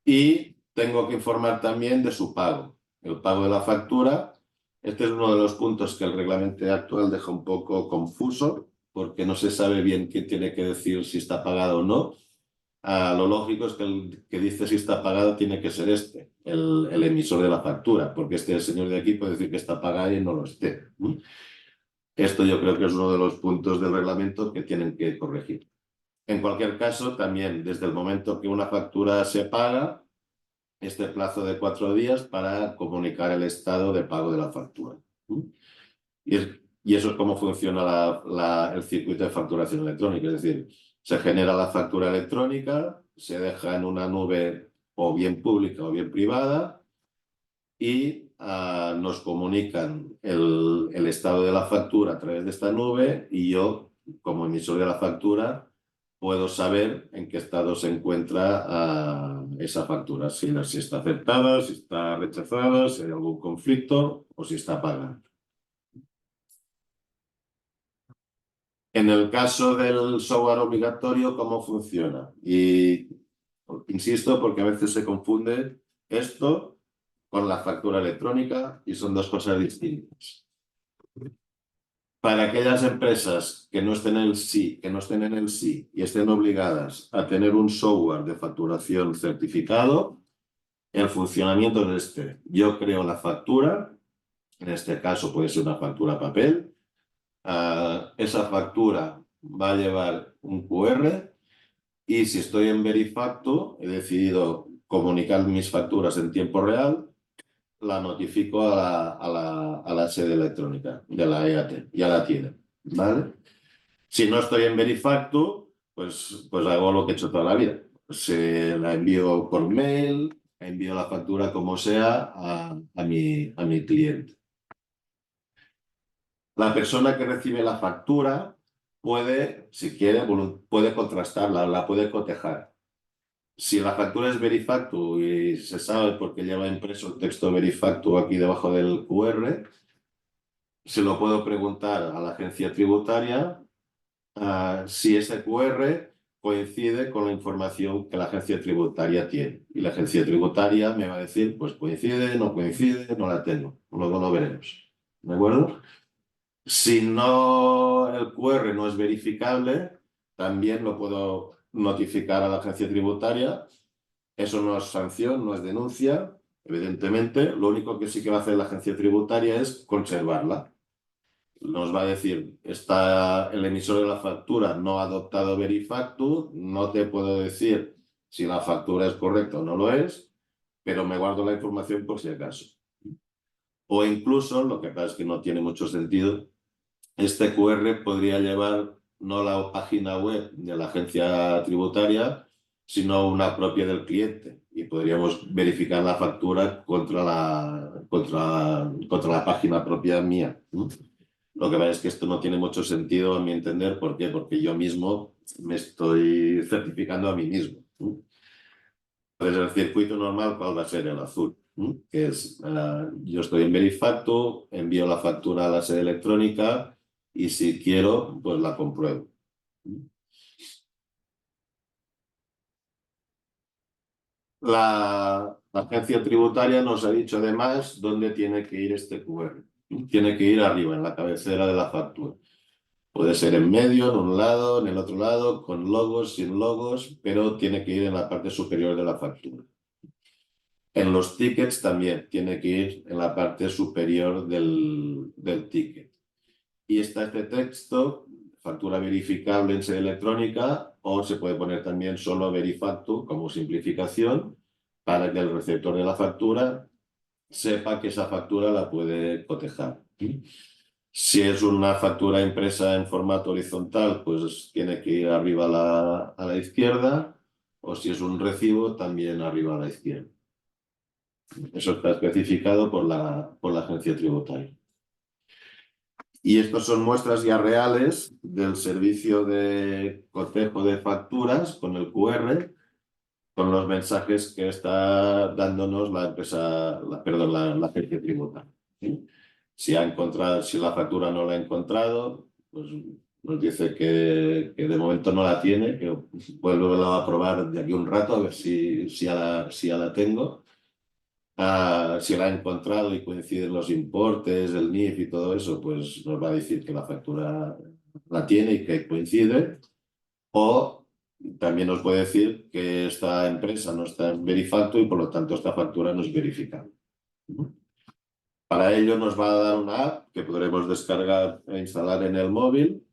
Y tengo que informar también de su pago. El pago de la factura, este es uno de los puntos que el reglamento actual deja un poco confuso, porque no se sabe bien qué tiene que decir si está pagado o no. Lo lógico es que el que dice si está pagado tiene que ser el emisor de la factura, porque el señor de aquí puede decir que está pagado y no lo esté. Esto yo creo que es uno de los puntos del reglamento que tienen que corregir. En cualquier caso, también desde el momento que una factura se paga, este plazo de 4 días para comunicar el estado de pago de la factura. Y eso es cómo funciona el circuito de facturación electrónica, es decir, se genera la factura electrónica, se deja en una nube o bien pública o bien privada y nos comunican el estado de la factura a través de esta nube y yo, como emisor de la factura, puedo saber en qué estado se encuentra esa factura, si está aceptada, si está rechazada, si hay algún conflicto o si está pagada. En el caso del software obligatorio, ¿cómo funciona? Y insisto, porque a veces se confunde esto con la factura electrónica y son dos cosas distintas. Para aquellas empresas que no estén en el SI y estén obligadas a tener un software de facturación certificado, el funcionamiento es este. Yo creo la factura, en este caso puede ser una factura papel. Esa factura va a llevar un QR y si estoy en Verifacto, he decidido comunicar mis facturas en tiempo real, la notifico a la sede electrónica de la EAT, ya la tiene, ¿vale? Si no estoy en Verifacto, pues hago lo que he hecho toda la vida. Se la envío por mail, envío la factura como sea a mi cliente. La persona que recibe la factura puede, si quiere, puede contrastarla, la puede cotejar. Si la factura es Verifacto y se sabe porque lleva impreso el texto Verifacto aquí debajo del QR, se lo puedo preguntar a la agencia tributaria si ese QR coincide con la información que la agencia tributaria tiene. Y la agencia tributaria me va a decir, pues coincide, no la tengo. Luego lo veremos. ¿De acuerdo? Si no, el QR no es verificable, también lo puedo notificar a la agencia tributaria. Eso no es sanción, no es denuncia, evidentemente. Lo único que sí que va a hacer la agencia tributaria es conservarla. Nos va a decir, el emisor de la factura no ha adoptado Verifacto, no te puedo decir si la factura es correcta o no lo es, pero me guardo la información por si acaso. O incluso, lo que pasa es que no tiene mucho sentido, este QR podría llevar no la página web de la agencia tributaria, sino una propia del cliente. y podríamos verificar la factura contra la página propia mía. Lo que pasa es que esto no tiene mucho sentido a mi entender. ¿Por qué? Porque yo mismo me estoy certificando a mí mismo. Entonces, el circuito normal, ¿cuál va a ser? El azul, que es, yo estoy en Verifactu, envío la factura a la sede electrónica y si quiero, pues la compruebo. La agencia tributaria nos ha dicho además dónde tiene que ir este QR. Tiene que ir arriba, en la cabecera de la factura. Puede ser en medio, en un lado, en el otro lado, con logos, sin logos, pero tiene que ir en la parte superior de la factura. En los tickets también tiene que ir en la parte superior del ticket. Y está este texto, factura verificable en sede electrónica, o se puede poner también solo Verifactu como simplificación para que el receptor de la factura sepa que esa factura la puede cotejar. Si es una factura impresa en formato horizontal, pues tiene que ir arriba a la izquierda, o si es un recibo, también arriba a la izquierda. Eso está especificado por la agencia tributaria. Y estos son muestras ya reales del servicio de cotejo de facturas con el QR, con los mensajes que está dándonos la empresa, la agencia tributaria. ¿Sí? Si la factura no la ha encontrado, pues nos dice que de momento no la tiene, que vuelvo a probar de aquí un rato a ver si ya la tengo. Si la ha encontrado y coinciden los importes, el NIF y todo eso, pues nos va a decir que la factura la tiene y que coincide. O también nos puede decir que esta empresa no está en Verifactu y por lo tanto esta factura no es verificable. Para ello nos va a dar una app que podremos descargar e instalar en el móvil,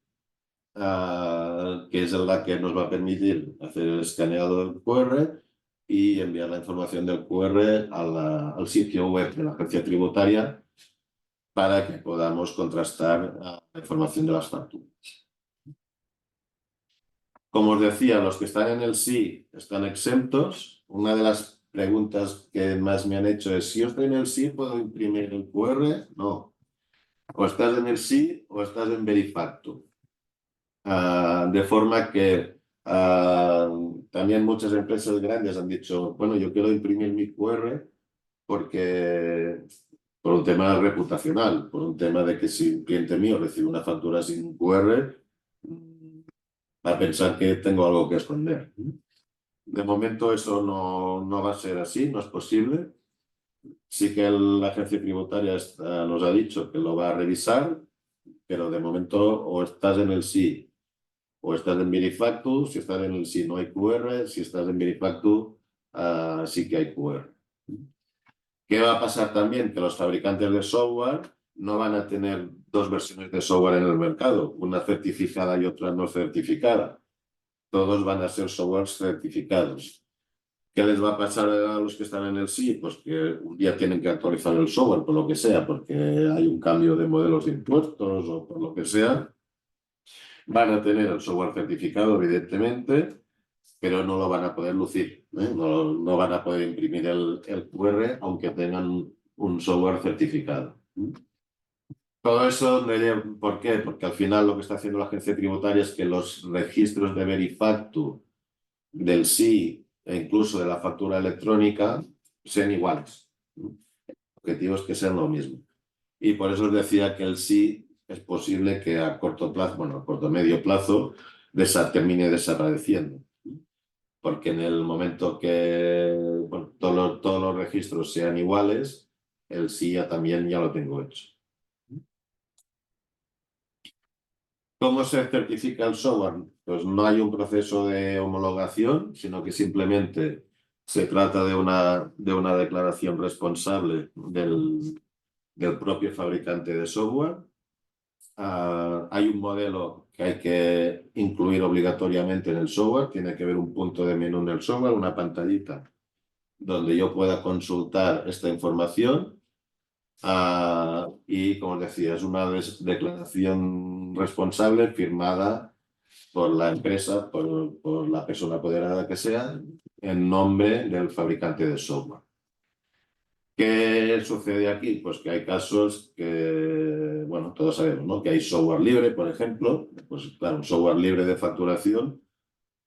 que es la que nos va a permitir hacer el escaneado del QR y enviar la información del QR al sitio web de la agencia tributaria para que podamos contrastar la información de las facturas. Como os decía, los que están en el sí están exentos. Una de las preguntas que más me han hecho es: si yo estoy en el sí, ¿puedo imprimir el QR? No. O estás en el sí o estás en Verifactu. De forma que también muchas empresas grandes han dicho: bueno, yo quiero imprimir mi QR porque por un tema reputacional, por un tema de que si un cliente mío recibe una factura sin QR, va a pensar que tengo algo que esconder. De momento eso no va a ser así, no es posible. Sí que la agencia tributaria nos ha dicho que lo va a revisar, pero de momento o estás en el sí o estás en Verifactu. Si estás en el sí no hay QR, si estás en Verifactu sí que hay QR. ¿Qué va a pasar también? Que los fabricantes de software no van a tener dos versiones de software en el mercado, una certificada y otra no certificada. Todos van a ser softwares certificados. ¿Qué les va a pasar a los que están en el sí? Pues que un día tienen que actualizar el software, por lo que sea, porque hay un cambio de modelos de impuestos o por lo que sea. Van a tener el software certificado, evidentemente, pero no lo van a poder lucir, ¿eh? No van a poder imprimir el QR aunque tengan un software certificado. Todo eso, ¿por qué? Porque al final lo que está haciendo la agencia tributaria es que los registros de Verifactu, del sí e incluso de la factura electrónica sean iguales. El objetivo es que sean lo mismo. Y por eso os decía que el sí es posible que a corto plazo, bueno, a corto medio plazo, termine desapareciendo. Porque en el momento que todos los registros sean iguales, el sí también ya lo tengo hecho. ¿Cómo se certifica el software? Pues no hay un proceso de homologación, sino que simplemente se trata de una declaración responsable del propio fabricante de software. Hay un modelo que hay que incluir obligatoriamente en el software. Tiene que haber un punto de menú en el software, una pantallita donde yo pueda consultar esta información. Y, como os decía, es una declaración responsable firmada por la empresa, por la persona apoderada que sea, en nombre del fabricante de software. ¿Qué sucede aquí? Pues que hay casos que, bueno, todos sabemos, ¿no? Que hay software libre, por ejemplo, pues claro, un software libre de facturación,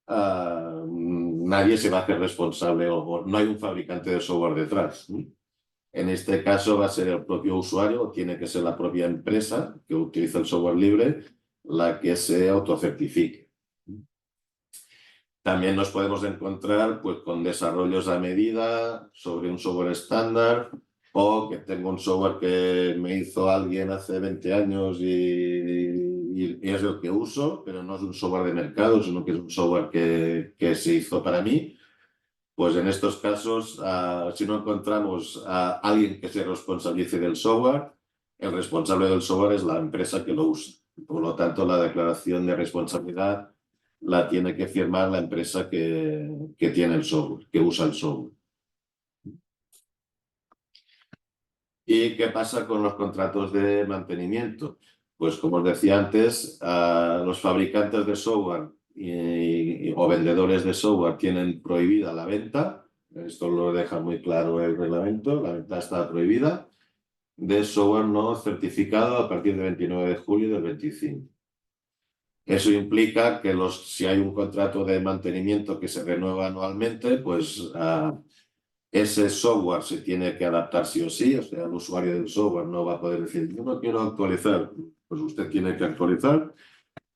nadie se va a hacer responsable o no hay un fabricante de software detrás, ¿no? En este caso va a ser el propio usuario, o tiene que ser la propia empresa que utiliza el software libre la que se autocertifique. También nos podemos encontrar pues, con desarrollos a medida sobre un software estándar o que tengo un software que me hizo alguien hace 20 años y es el que uso, pero no es un software de mercado, sino que es un software que se hizo para mí. Pues en estos casos, si no encontramos a alguien que se responsabilice del software, el responsable del software es la empresa que lo usa. Por lo tanto, la declaración de responsabilidad la tiene que firmar la empresa que tiene el software, que usa el software. ¿Y qué pasa con los contratos de mantenimiento? Pues como os decía antes, los fabricantes de software o vendedores de software tienen prohibida la venta. Esto lo deja muy claro el reglamento. La venta está prohibida de software no certificado a partir del 29 de julio del 25. Eso implica que si hay un contrato de mantenimiento que se renueva anualmente, pues ese software se tiene que adaptar sí o sí. O sea, el usuario del software no va a poder decir, yo no quiero actualizar. Pues usted tiene que actualizar.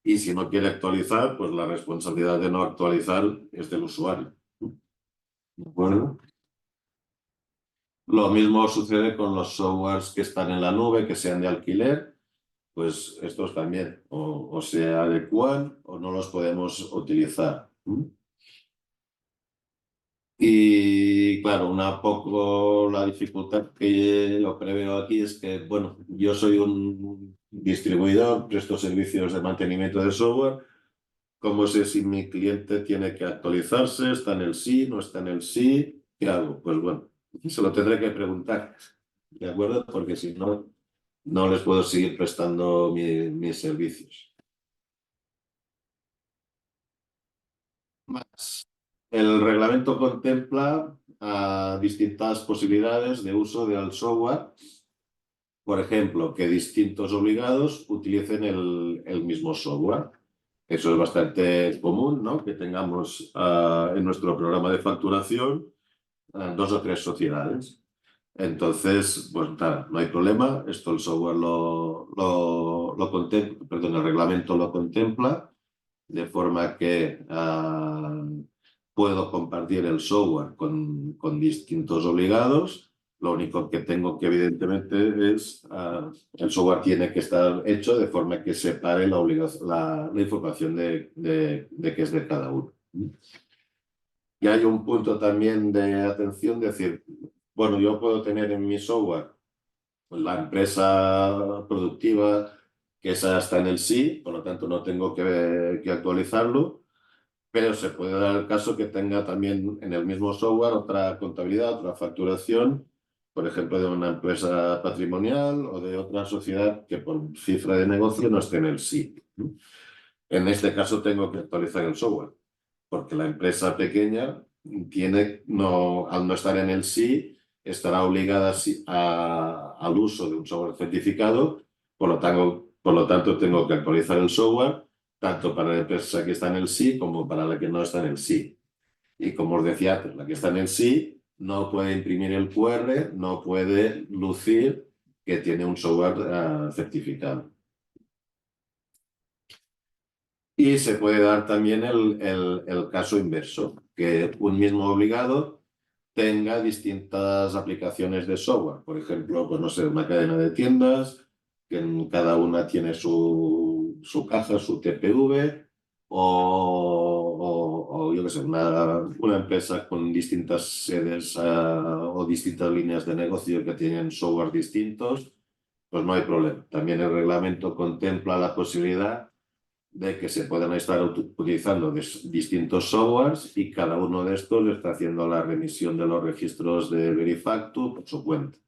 Y si no quiere actualizar, pues la responsabilidad de no actualizar es del usuario. ¿De acuerdo? Lo mismo sucede con los softwares que están en la nube, que sean de alquiler. Pues estos también o se adecuan o no los podemos utilizar. Y claro, una poco la dificultad que yo preveo aquí es que, bueno, yo soy un distribuidor, presto servicios de mantenimiento de software. ¿Cómo sé si mi cliente tiene que actualizarse? ¿Está en el sí? ¿No está en el sí? ¿Qué hago? Pues bueno, se lo tendré que preguntar, ¿de acuerdo? Porque si no, no les puedo seguir prestando mis servicios. Más. El reglamento contempla distintas posibilidades de uso del software. Por ejemplo, que distintos obligados utilicen el mismo software. Eso es bastante común, ¿no? Que tengamos en nuestro programa de facturación 2 o 3 sociedades. Entonces, pues nada, no hay problema. Esto el software lo contempla, perdón, el reglamento lo contempla, de forma que puedo compartir el software con distintos obligados. Lo único que tengo que, evidentemente, es el software tiene que estar hecho de forma que separe la información de que es de cada uno. Y hay un punto también de atención, decir, bueno, yo puedo tener en mi software la empresa productiva que esa está en el sí, por lo tanto no tengo que actualizarlo, pero se puede dar el caso que tenga también en el mismo software otra contabilidad, otra facturación, por ejemplo, de una empresa patrimonial o de otra sociedad que por cifra de negocio no esté en el sí. En este caso tengo que actualizar el software, porque la empresa pequeña al no estar en el sí, estará obligada al uso de un software certificado, por lo tanto tengo que actualizar el software tanto para la empresa que está en el sí como para la que no está en el sí. Y como os decía antes, la que está en el sí no puede imprimir el QR, no puede lucir que tiene un software certificado. Y se puede dar también el caso inverso, que un mismo obligado tenga distintas aplicaciones de software. Por ejemplo, pues no sé, una cadena de tiendas, que en cada una tiene su caja, su TPV, o yo qué sé, una empresa con distintas sedes o distintas líneas de negocio que tienen software distintos, pues no hay problema. También el reglamento contempla la posibilidad de que se puedan estar utilizando distintos softwares y cada uno de estos está haciendo la remisión de los registros de Verifactu por su cuenta.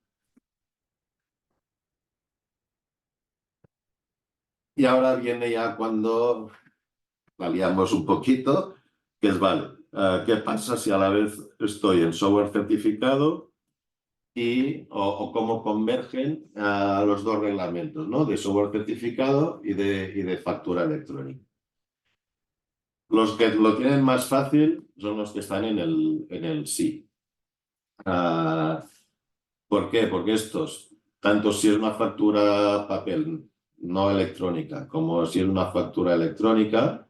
Y ahora viene ya cuando la liamos un poquito, que es, vale, ¿qué pasa si a la vez estoy en software certificado o cómo convergen los dos reglamentos, ¿no? De software certificado y de factura electrónica? Los que lo tienen más fácil son los que están en el sí. ¿Por qué? Porque estos, tanto si es una factura papel no electrónica como si es una factura electrónica,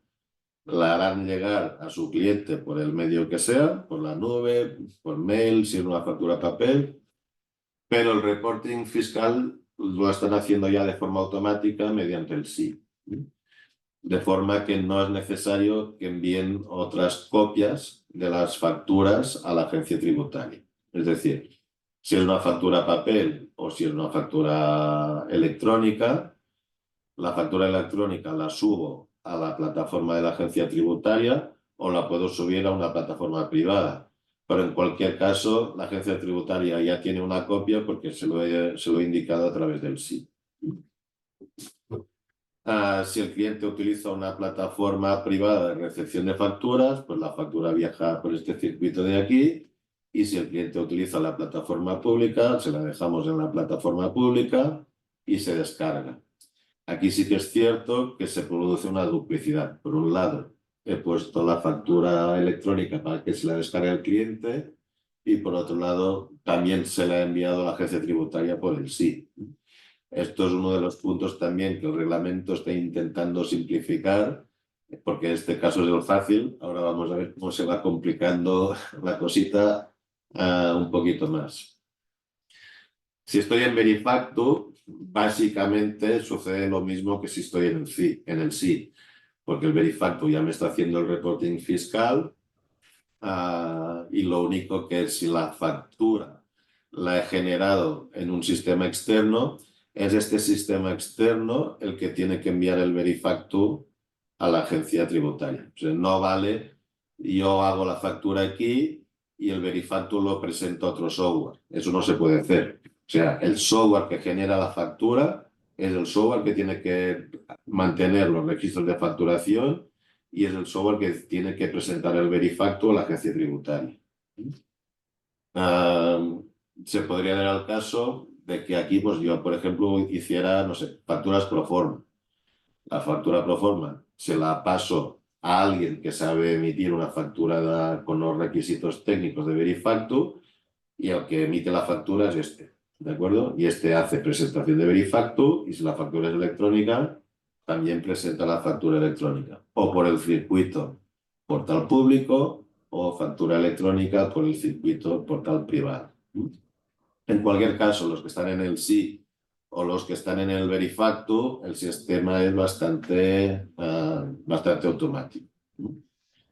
la harán llegar a su cliente por el medio que sea, por la nube, por mail, si es una factura papel, pero el reporting fiscal lo están haciendo ya de forma automática mediante el sí. De forma que no es necesario que envíen otras copias de las facturas a la agencia tributaria. Es decir, si es una factura papel o si es una factura electrónica, la factura electrónica la subo a la plataforma de la agencia tributaria o la puedo subir a una plataforma privada. Pero en cualquier caso, la agencia tributaria ya tiene una copia porque se lo he indicado a través del sí. Si el cliente utiliza una plataforma privada de recepción de facturas, pues la factura viaja por este circuito de aquí. Y si el cliente utiliza la plataforma pública, se la dejamos en la plataforma pública y se descarga. Aquí sí que es cierto que se produce una duplicidad. Por un lado, he puesto la factura electrónica para que se la descargue al cliente y por otro lado, también se la ha enviado a la agencia tributaria por el sí. Esto es uno de los puntos también que el reglamento está intentando simplificar, porque en este caso es el fácil. Ahora vamos a ver cómo se va complicando la cosita un poquito más. Si estoy en Verifactu, básicamente sucede lo mismo que si estoy en el sí, porque el Verifactu ya me está haciendo el reporting fiscal y lo único que es si la factura la he generado en un sistema externo, es este sistema externo el que tiene que enviar el Verifactu a la agencia tributaria. O sea, no vale, yo hago la factura aquí y el Verifactu lo presento a otro software. Eso no se puede hacer. O sea, el software que genera la factura es el software que tiene que mantener los registros de facturación y es el software que tiene que presentar el Verifactu a la agencia tributaria. Se podría dar el caso de que aquí, pues yo, por ejemplo, hiciera, no sé, facturas pro forma. La factura pro forma se la paso a alguien que sabe emitir una factura con los requisitos técnicos de Verifactu y el que emite la factura es este, ¿de acuerdo? Y este hace presentación de Verifactu y si la factura es electrónica, también presenta la factura electrónica. O por el circuito portal público o factura electrónica por el circuito portal privado. En cualquier caso, los que están en el sí o los que están en el Verifactu, el sistema es bastante automático.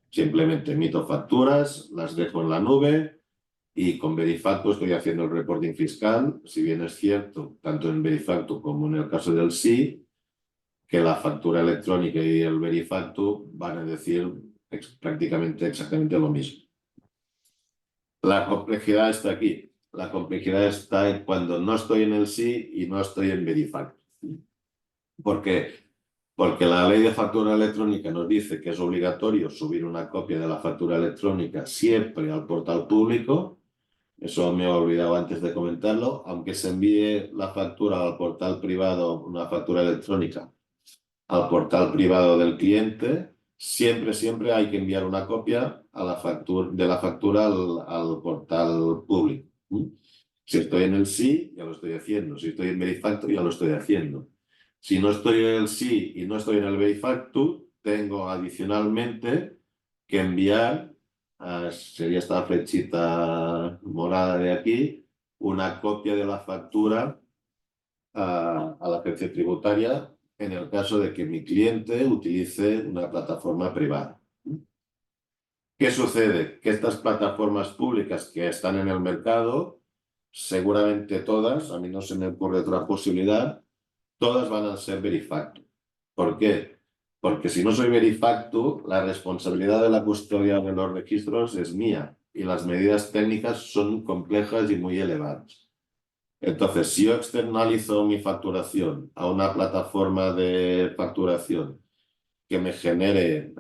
Simplemente emito facturas, las dejo en la nube y con Verifactu estoy haciendo el reporting fiscal. Si bien es cierto, tanto en Verifactu como en el caso del sí, que la factura electrónica y el Verifactu van a decir prácticamente exactamente lo mismo. La complejidad está aquí. La complejidad está en cuando no estoy en el sí y no estoy en Verifactu. ¿Por qué? Porque la ley de factura electrónica nos dice que es obligatorio subir una copia de la factura electrónica siempre al portal público. Eso me he olvidado antes de comentarlo. Aunque se envíe la factura al portal privado, una factura electrónica, al portal privado del cliente, siempre hay que enviar una copia a de la factura al portal público. Si estoy en el sí, ya lo estoy haciendo. Si estoy en Verifactu, ya lo estoy haciendo. Si no estoy en el sí y no estoy en el Verifactu, tengo adicionalmente que enviar, sería esta flechita morada de aquí, una copia de la factura a la agencia tributaria en el caso de que mi cliente utilice una plataforma privada. ¿Qué sucede? Que estas plataformas públicas que están en el mercado, seguramente todas, a mí no se me ocurre otra posibilidad, todas van a ser Verifactu. ¿Por qué? Porque si no soy Verifactu, la responsabilidad de la custodia de los registros es mía y las medidas técnicas son complejas y muy elevadas. Entonces, si yo externalizo mi facturación a una plataforma de facturación que me genere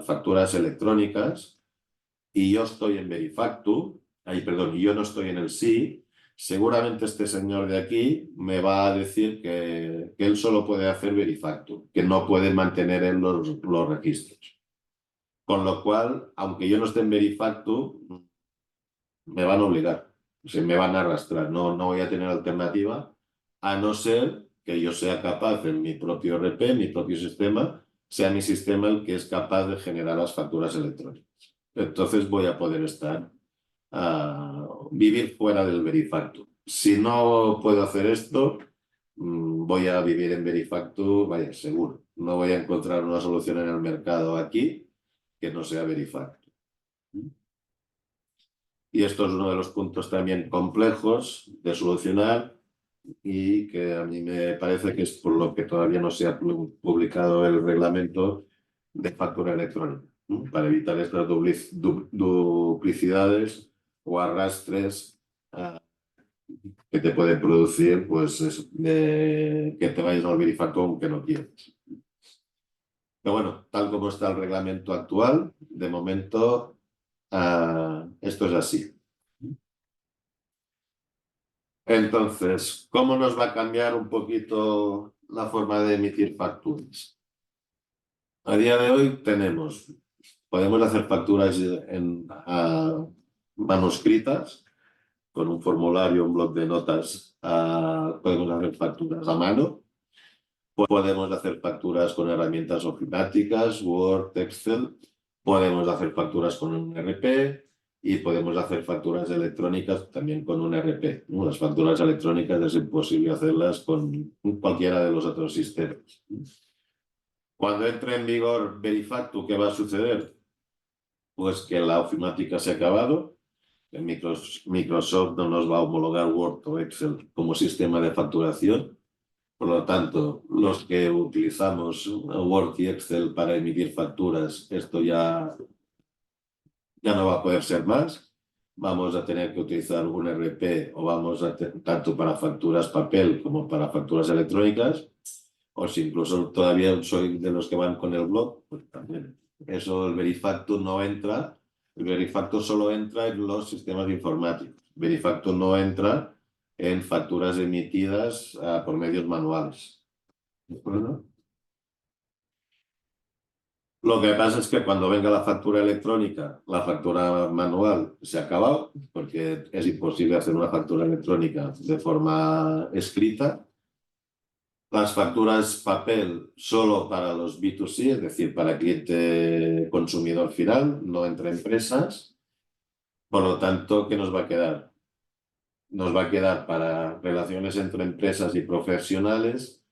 facturas electrónicas y yo estoy en Verifactu, y yo no estoy en el sí, seguramente este señor de aquí me va a decir que él solo puede hacer Verifactu, que no puede mantener en los registros. Con lo cual, aunque yo no esté en Verifactu, me van a obligar, me van a arrastrar, no voy a tener alternativa, a no ser que yo sea capaz en mi propio RP, mi propio sistema, sea mi sistema el que es capaz de generar las facturas electrónicas. Entonces voy a poder vivir fuera del Verifactu. Si no puedo hacer esto, voy a vivir en Verifactu, vaya, seguro. No voy a encontrar una solución en el mercado aquí que no sea Verifactu. Y esto es uno de los puntos también complejos de solucionar y que a mí me parece que es por lo que todavía no se ha publicado el reglamento de factura electrónica, ¿no? Para evitar estas duplicidades o arrastres que te pueden producir pues, que te vayas a Verifactu aunque no quieras. Pero bueno, tal como está el reglamento actual, de momento esto es así. Entonces, ¿cómo nos va a cambiar un poquito la forma de emitir facturas? A día de hoy podemos hacer facturas manuscritas, con un formulario, un bloc de notas, podemos hacer facturas a mano, podemos hacer facturas con herramientas ofimáticas, Word, Excel, podemos hacer facturas con un RP y podemos hacer facturas electrónicas también con un RP. Las facturas electrónicas es imposible hacerlas con cualquiera de los otros sistemas. Cuando entre en vigor Verifactu, ¿qué va a suceder? Pues que la ofimática se ha acabado. Microsoft no nos va a homologar Word o Excel como sistema de facturación. Por lo tanto, los que utilizamos Word y Excel para emitir facturas, esto ya no va a poder ser más. Vamos a tener que utilizar un RP o tanto para facturas papel como para facturas electrónicas. O si incluso todavía soy de los que van con el blog, pues también. Eso, el Verifactu no entra. El Verifactu solo entra en los sistemas informáticos. Verifactu no entra en facturas emitidas por medios manuales. ¿De acuerdo? Lo que pasa es que cuando venga la factura electrónica, la factura manual se ha acabado, porque es imposible hacer una factura electrónica de forma escrita. Las facturas papel solo para los B2C, es decir, para cliente consumidor final, no entre empresas. Por lo tanto, ¿qué nos va a quedar? Nos va a quedar para relaciones entre empresas y profesionales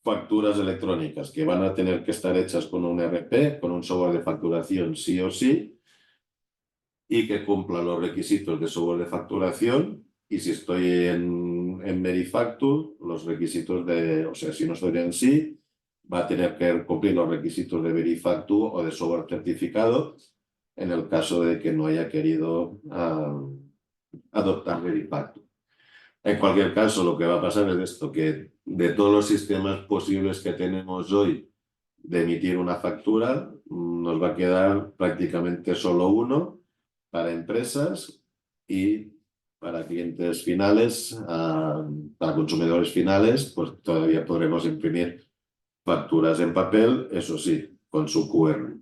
facturas electrónicas que van a tener que estar hechas con un ERP, con un software de facturación sí o sí, y que cumplan los requisitos de software de facturación. Y si estoy en Verifactu, los requisitos o sea, si no estoy en sí, va a tener que cumplir los requisitos de Verifactu o de software certificado, en el caso de que no haya querido adoptar Verifactu. En cualquier caso, lo que va a pasar es esto, que de todos los sistemas posibles que tenemos hoy de emitir una factura, nos va a quedar prácticamente solo uno para empresas y para clientes finales, para consumidores finales, pues todavía podremos imprimir facturas en papel, eso sí, con su QR.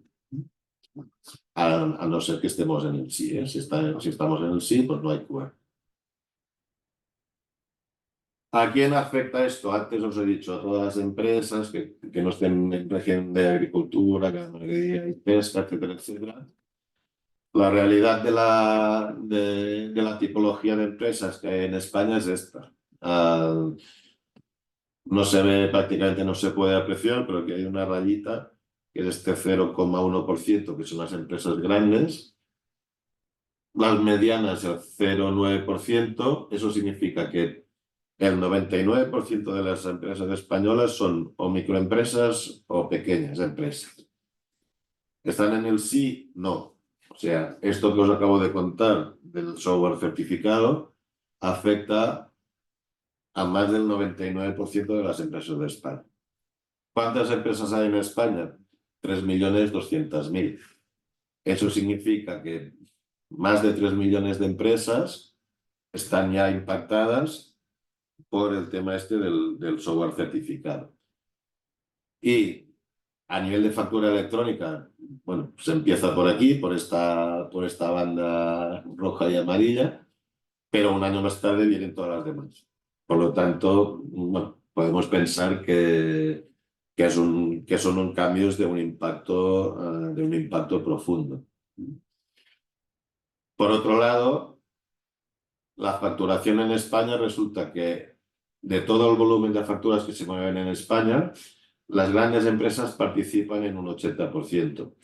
A no ser que estemos en el sí, ¿eh? Si estamos en el sí, pues no hay QR. ¿A quién afecta esto? Antes os he dicho a todas las empresas que no estén en régimen de agricultura, ganadería y pesca, etcétera, etcétera. La realidad de la tipología de empresas que hay en España es esta. No se ve, prácticamente no se puede apreciar, pero que hay una rayita que es este 0,1%, que son las empresas grandes. Las medianas el 0,9%, eso significa que el 99% de las empresas españolas son o microempresas o pequeñas empresas. ¿Están en el sí? No. O sea, esto que os acabo de contar del software certificado afecta a más del 99% de las empresas de España. ¿Cuántas empresas hay en España? 3.200.000. Eso significa que más de 3 millones de empresas están ya impactadas por el tema este del software certificado. Y a nivel de factura electrónica, bueno, se empieza por aquí, por esta banda roja y amarilla, pero un año más tarde vienen todas las demás. Por lo tanto, bueno, podemos pensar que son cambios de un impacto profundo. Por otro lado, la facturación en España resulta que de todo el volumen de facturas que se mueven en España, las grandes empresas participan en un 80%,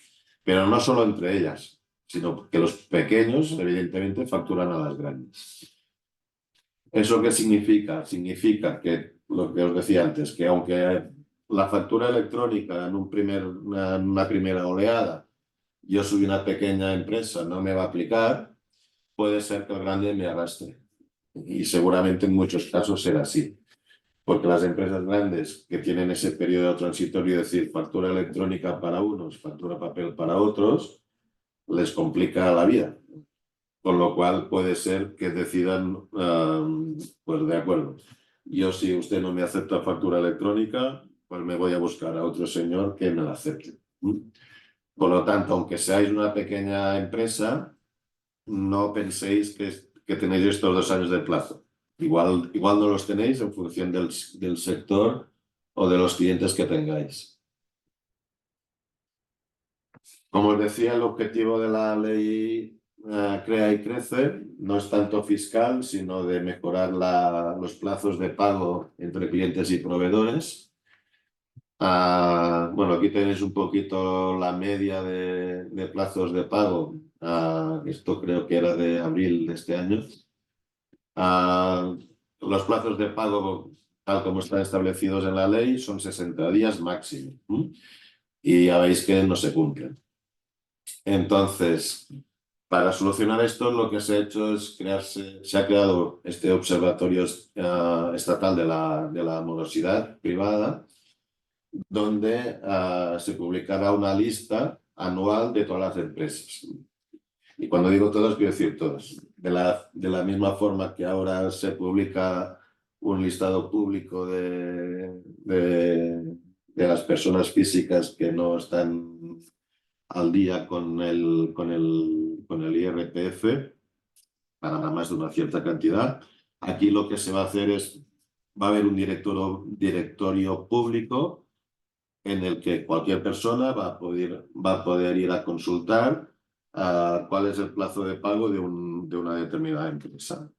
pero no solo entre ellas, sino que los pequeños, evidentemente, facturan a las grandes. ¿Eso qué significa? Significa que, lo que os decía antes, que aunque la factura electrónica en una primera oleada, yo soy una pequeña empresa, no me va a aplicar, puede ser que el grande me arrastre. Y seguramente en muchos casos será así. Porque las empresas grandes que tienen ese periodo transitorio, es decir, factura electrónica para unos, factura papel para otros, les complica la vida. Con lo cual puede ser que decidan, pues de acuerdo, yo si usted no me acepta factura electrónica, pues me voy a buscar a otro señor que me la acepte. Por lo tanto, aunque seáis una pequeña empresa, no penséis que tenéis estos 2 años de plazo. Igual no los tenéis en función del sector o de los clientes que tengáis. Como os decía, el objetivo de la ley Crea y Crece no es tanto fiscal, sino de mejorar los plazos de pago entre clientes y proveedores. Bueno, aquí tenéis un poquito la media de plazos de pago. Esto creo que era de abril de este año. Los plazos de pago, tal como están establecidos en la ley, son 60 días máximo. Y ya veis que no se cumplen. Entonces, para solucionar esto, lo que se ha hecho es se ha creado este observatorio estatal de la morosidad privada, donde se publicará una lista anual de todas las empresas. Y cuando digo todas, quiero decir todas. De la misma forma que ahora se publica un listado público de las personas físicas que no están al día con el IRPF, para más de una cierta cantidad. Aquí lo que se va a hacer va a haber un directorio público en el que cualquier persona va a poder ir a consultar cuál es el plazo de pago de una determinada empresa.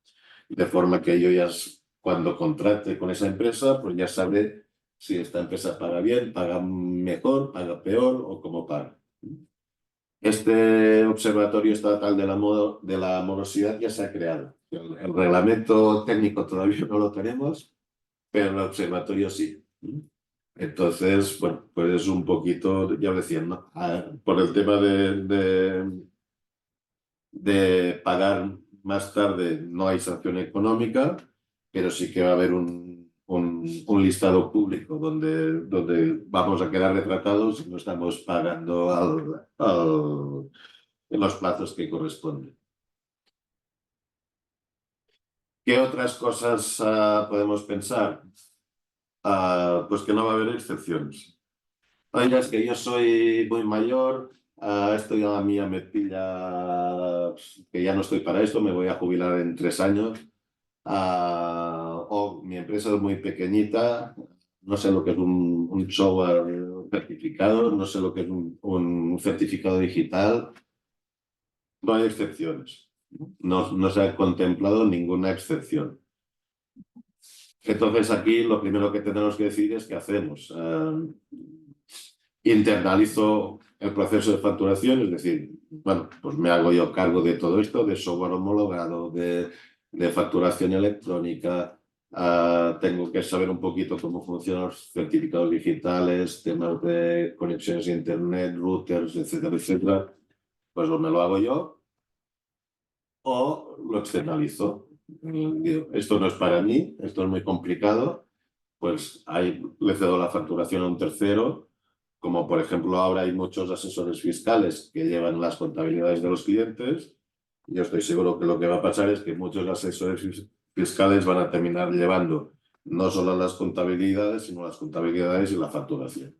De forma que yo ya, cuando contrate con esa empresa, pues ya sabré si esta empresa paga bien, paga mejor, paga peor o cómo paga. Este observatorio estatal de la morosidad ya se ha creado. El reglamento técnico todavía no lo tenemos, pero el observatorio sí. Entonces, bueno, pues es un poquito, ya lo decía, ¿no? Por el tema de pagar más tarde no hay sanción económica, pero sí que va a haber un listado público donde vamos a quedar retratados si no estamos pagando en los plazos que corresponden. ¿Qué otras cosas podemos pensar? Pues que no va a haber excepciones. Oiga, es que yo soy muy mayor, esto ya a mí ya me pilla, que ya no estoy para esto, me voy a jubilar en 3 años. O mi empresa es muy pequeñita, no sé lo que es un software certificado, no sé lo que es un certificado digital. No hay excepciones. No se ha contemplado ninguna excepción. Entonces aquí lo primero que tenemos que decir es qué hacemos. Internalizo el proceso de facturación, es decir, bueno, pues me hago yo cargo de todo esto, de software homologado, de facturación electrónica, tengo que saber un poquito cómo funcionan los certificados digitales, temas de conexiones a internet, routers, etcétera, etcétera. Pues me lo hago yo o lo externalizo. Digo, esto no es para mí, esto es muy complicado, pues ahí le cedo la facturación a un tercero, como por ejemplo ahora hay muchos asesores fiscales que llevan las contabilidades de los clientes. Yo estoy seguro que lo que va a pasar es que muchos asesores fiscales van a terminar llevando no solo las contabilidades, sino las contabilidades y la facturación.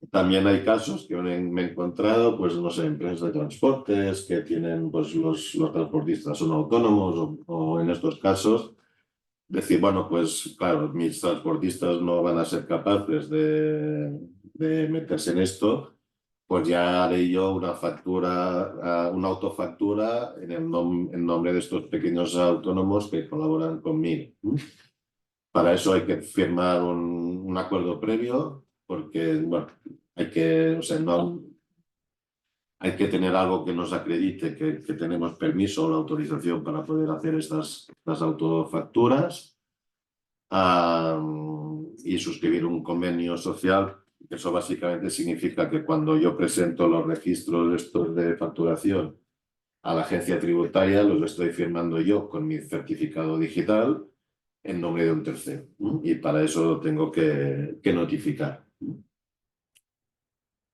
También hay casos que me he encontrado, pues no sé, empresas de transportes que tienen, pues los transportistas son autónomos o en estos casos, decir, bueno, pues claro, mis transportistas no van a ser capaces de meterse en esto, pues ya haré yo una factura, una autofactura en nombre de estos pequeños autónomos que colaboran conmigo. Para eso hay que firmar un acuerdo previo, porque bueno, o sea, no, hay que tener algo que nos acredite que tenemos permiso o la autorización para poder hacer estas autofacturas, y suscribir un convenio social. Eso básicamente significa que cuando yo presento los registros estos de facturación a la agencia tributaria, los estoy firmando yo con mi certificado digital en nombre de un tercero. Y para eso tengo que notificar.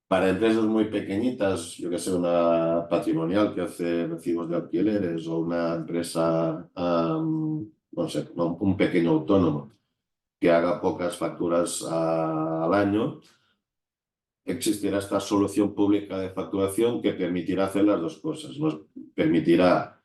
Para empresas muy pequeñitas, yo que sé, una patrimonial que hace recibos de alquileres o una empresa, no sé, un pequeño autónomo que haga pocas facturas al año, existirá esta solución pública de facturación que permitirá hacer las dos cosas. Nos permitirá,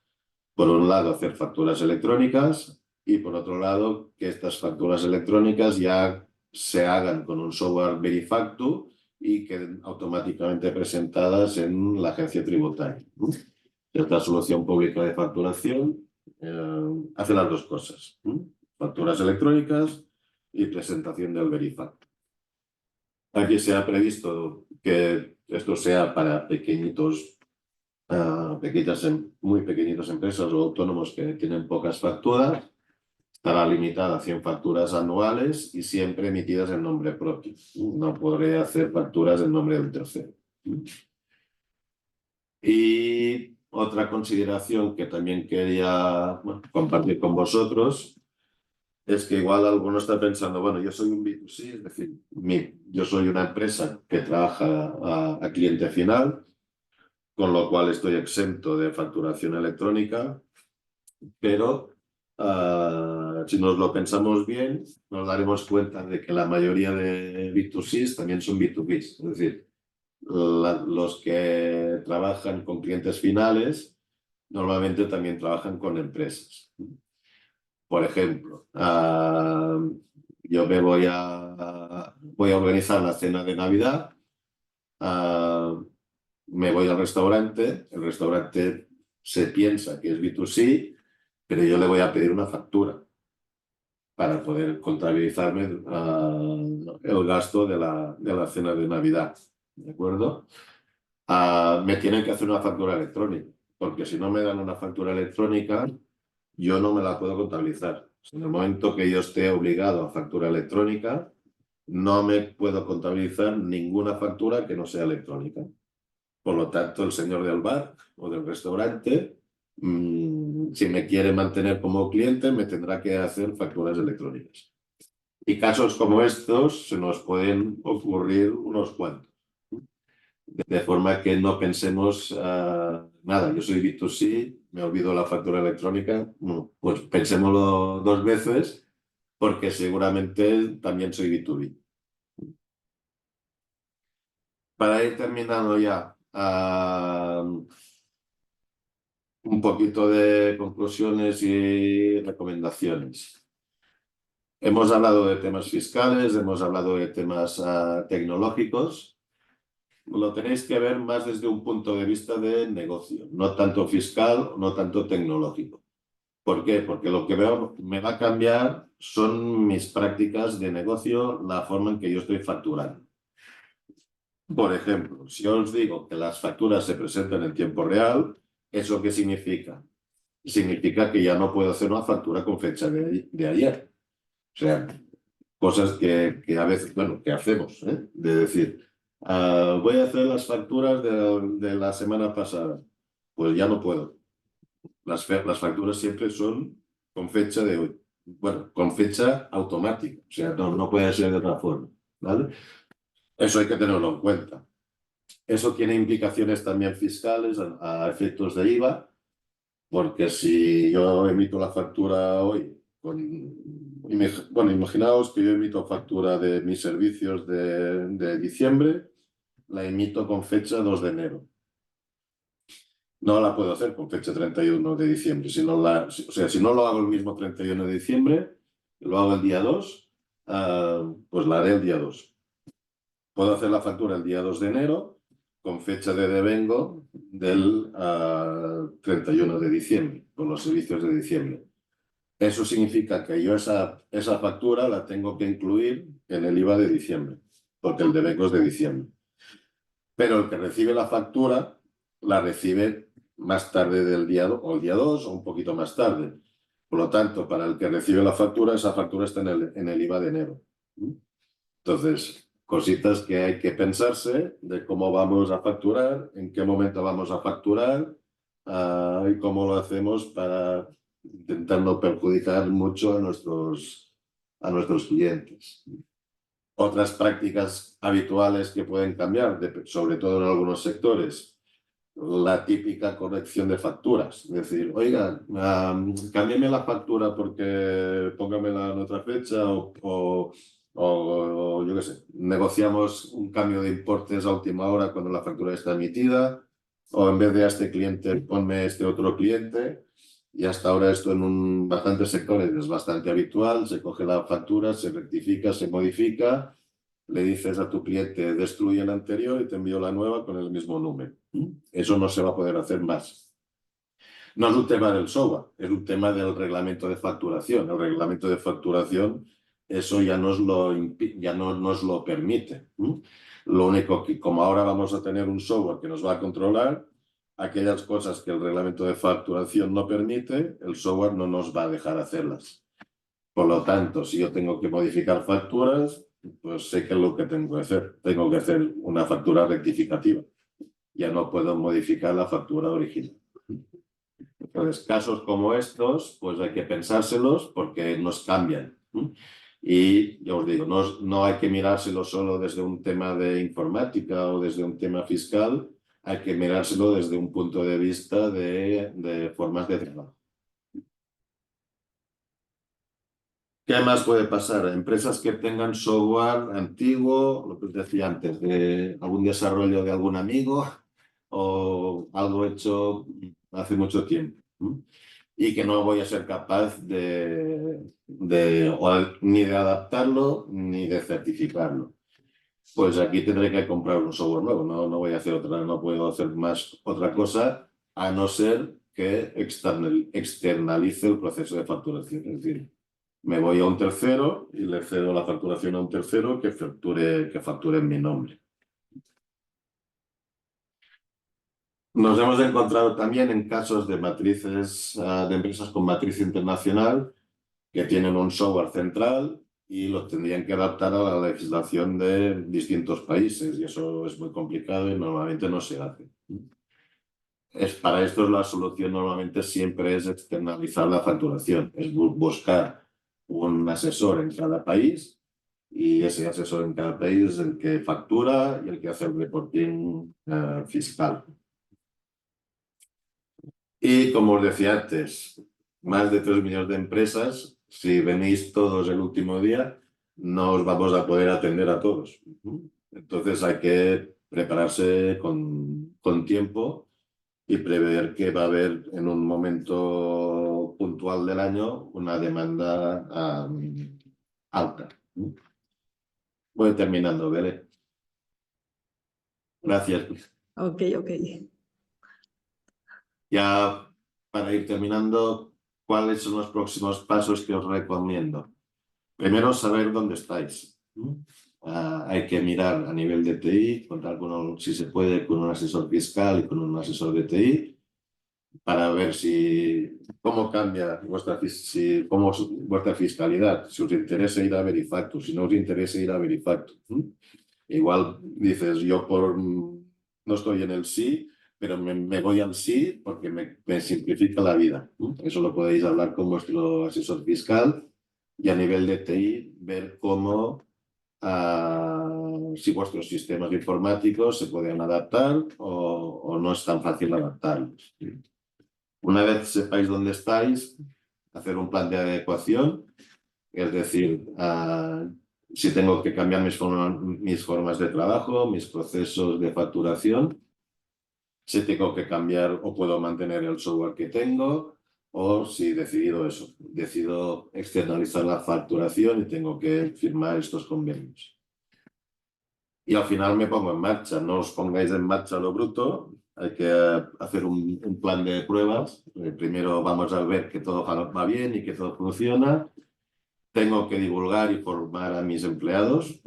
por un lado, hacer facturas electrónicas y, por otro lado, que estas facturas electrónicas ya se hagan con un software Verifactu y queden automáticamente presentadas en la agencia tributaria. Esta solución pública de facturación hace las dos cosas. Facturas electrónicas y presentación del Verifactu. Aquí se ha previsto que esto sea para muy pequeñitas empresas o autónomos que tienen pocas facturas. Estará limitada a 100 facturas anuales y siempre emitidas en nombre propio. No podré hacer facturas en nombre de un tercero. Y otra consideración que también quería compartir con vosotros es que igual alguno está pensando, bueno, yo soy un B2C, es decir, yo soy una empresa que trabaja a cliente final, con lo cual estoy exento de facturación electrónica, pero si nos lo pensamos bien, nos daremos cuenta de que la mayoría de B2Cs también son B2Bs, es decir, los que trabajan con clientes finales normalmente también trabajan con empresas. Por ejemplo, yo voy a organizar la cena de Navidad, me voy al restaurante, el restaurante se piensa que es B2C, pero yo le voy a pedir una factura para poder contabilizarme el gasto de la cena de Navidad, ¿de acuerdo? Me tienen que hacer una factura electrónica, porque si no me dan una factura electrónica, yo no me la puedo contabilizar. En el momento que yo esté obligado a factura electrónica, no me puedo contabilizar ninguna factura que no sea electrónica. Por lo tanto, el señor del bar o del restaurante, si me quiere mantener como cliente, me tendrá que hacer facturas electrónicas. Y casos como estos se nos pueden ocurrir unos cuantos. De forma que no pensemos, nada, yo soy B2C, me olvido la factura electrónica, pues pensémoslo dos veces, porque seguramente también soy B2B. Para ir terminando ya, un poquito de conclusiones y recomendaciones. Hemos hablado de temas fiscales, hemos hablado de temas tecnológicos. Lo tenéis que ver más desde un punto de vista de negocio, no tanto fiscal, no tanto tecnológico. ¿Por qué? Porque lo que veo me va a cambiar son mis prácticas de negocio, la forma en que yo estoy facturando. Por ejemplo, si os digo que las facturas se presentan en tiempo real, ¿eso qué significa? Significa que ya no puedo hacer una factura con fecha de ayer. O sea, cosas que a veces, bueno, que hacemos, de decir, voy a hacer las facturas de la semana pasada. Pues ya no puedo. Las facturas siempre son con fecha de hoy. bueno, con fecha automática, o sea, no puede ser de otra forma, ¿vale? Eso hay que tenerlo en cuenta. Eso tiene implicaciones también fiscales a efectos de IVA, porque si yo emito la factura hoy, bueno, imaginaos que yo emito factura de mis servicios de diciembre, la emito con fecha 2 de enero. No la puedo hacer con fecha 31 de diciembre. Si no lo hago el mismo 31 de diciembre, lo hago el día 2, pues la haré el día 2. Puedo hacer la factura el día 2 de enero con fecha de devengo del 31 de diciembre, con los servicios de diciembre. Eso significa que yo esa factura la tengo que incluir en el IVA de diciembre, porque el devengo es de diciembre. Pero el que recibe la factura la recibe más tarde del día 2, o el día 2 o un poquito más tarde. Por lo tanto, para el que recibe la factura, esa factura está en el IVA de enero. Entonces, cositas que hay que pensarse de cómo vamos a facturar, en qué momento vamos a facturar y cómo lo hacemos para intentar no perjudicar mucho a nuestros clientes. Otras prácticas habituales que pueden cambiar, sobre todo en algunos sectores, la típica corrección de facturas. Es decir, oiga, cámbiame la factura porque póngamela en otra fecha o yo qué sé, negociamos un cambio de importes a última hora cuando la factura está emitida, o en vez de a este cliente, ponme este otro cliente. Y hasta ahora esto en bastantes sectores es bastante habitual. Se coge la factura, se rectifica, se modifica, le dices a tu cliente destruye la anterior y te envío la nueva con el mismo número. Eso no se va a poder hacer más. No es un tema del software, es un tema del reglamento de facturación. El reglamento de facturación, eso ya nos lo permite. Lo único que, como ahora vamos a tener un software que nos va a controlar, aquellas cosas que el reglamento de facturación no permite, el software no nos va a dejar hacerlas. Por lo tanto, si yo tengo que modificar facturas, pues sé qué es lo que tengo que hacer. Tengo que hacer una factura rectificativa. Ya no puedo modificar la factura original. Entonces, casos como estos, pues hay que pensárselos porque nos cambian. Y yo os digo, no hay que mirárselo solo desde un tema de informática o desde un tema fiscal, hay que mirárselo desde un punto de vista de formas de trabajo. ¿Qué más puede pasar? Empresas que tengan software antiguo, lo que os decía antes, de algún desarrollo de algún amigo o algo hecho hace mucho tiempo. Y que no voy a ser capaz ni de adaptarlo ni de certificarlo. Pues aquí tendré que comprar un software nuevo, no voy a hacer no puedo hacer más otra cosa a no ser que externalice el proceso de facturación. Es decir, me voy a un tercero y le cedo la facturación a un tercero que facture en mi nombre. Nos hemos encontrado también en casos de matrices, de empresas con matriz internacional que tienen un software central y lo tendrían que adaptar a la legislación de distintos países y eso es muy complicado y normalmente no se hace. Para esto la solución normalmente siempre es externalizar la facturación, es buscar un asesor en cada país y ese asesor en cada país es el que factura y el que hace el reporting fiscal. Y como os decía antes, más de 3 millones de empresas, si venís todos el último día, no os vamos a poder atender a todos. Entonces hay que prepararse con tiempo y prever que va a haber en un momento puntual del año una demanda alta. Voy terminando, ¿vale? Gracias. Ok. Ya para ir terminando, ¿cuáles son los próximos pasos que os recomiendo? Primero, saber dónde estáis. Hay que mirar a nivel de TI, contar si se puede, con un asesor fiscal y con un asesor de TI, para ver cómo cambia vuestra fiscalidad, si os interesa ir a Verifactus, si no os interesa ir a Verifactus. Igual dices, yo no estoy en el sí, pero me voy al sí porque me simplifica la vida. Eso lo podéis hablar con vuestro asesor fiscal y a nivel de TI ver cómo, si vuestros sistemas informáticos se pueden adaptar o no es tan fácil adaptarlos. Una vez sepáis dónde estáis, hacer un plan de adecuación, es decir, si tengo que cambiar mis formas de trabajo, mis procesos de facturación, si tengo que cambiar o puedo mantener el software que tengo, o si decido externalizar la facturación y tengo que firmar estos convenios. Y al final me pongo en marcha, no os pongáis en marcha a lo bruto, hay que hacer un plan de pruebas. Primero vamos a ver que todo va bien y que todo funciona. Tengo que divulgar y formar a mis empleados,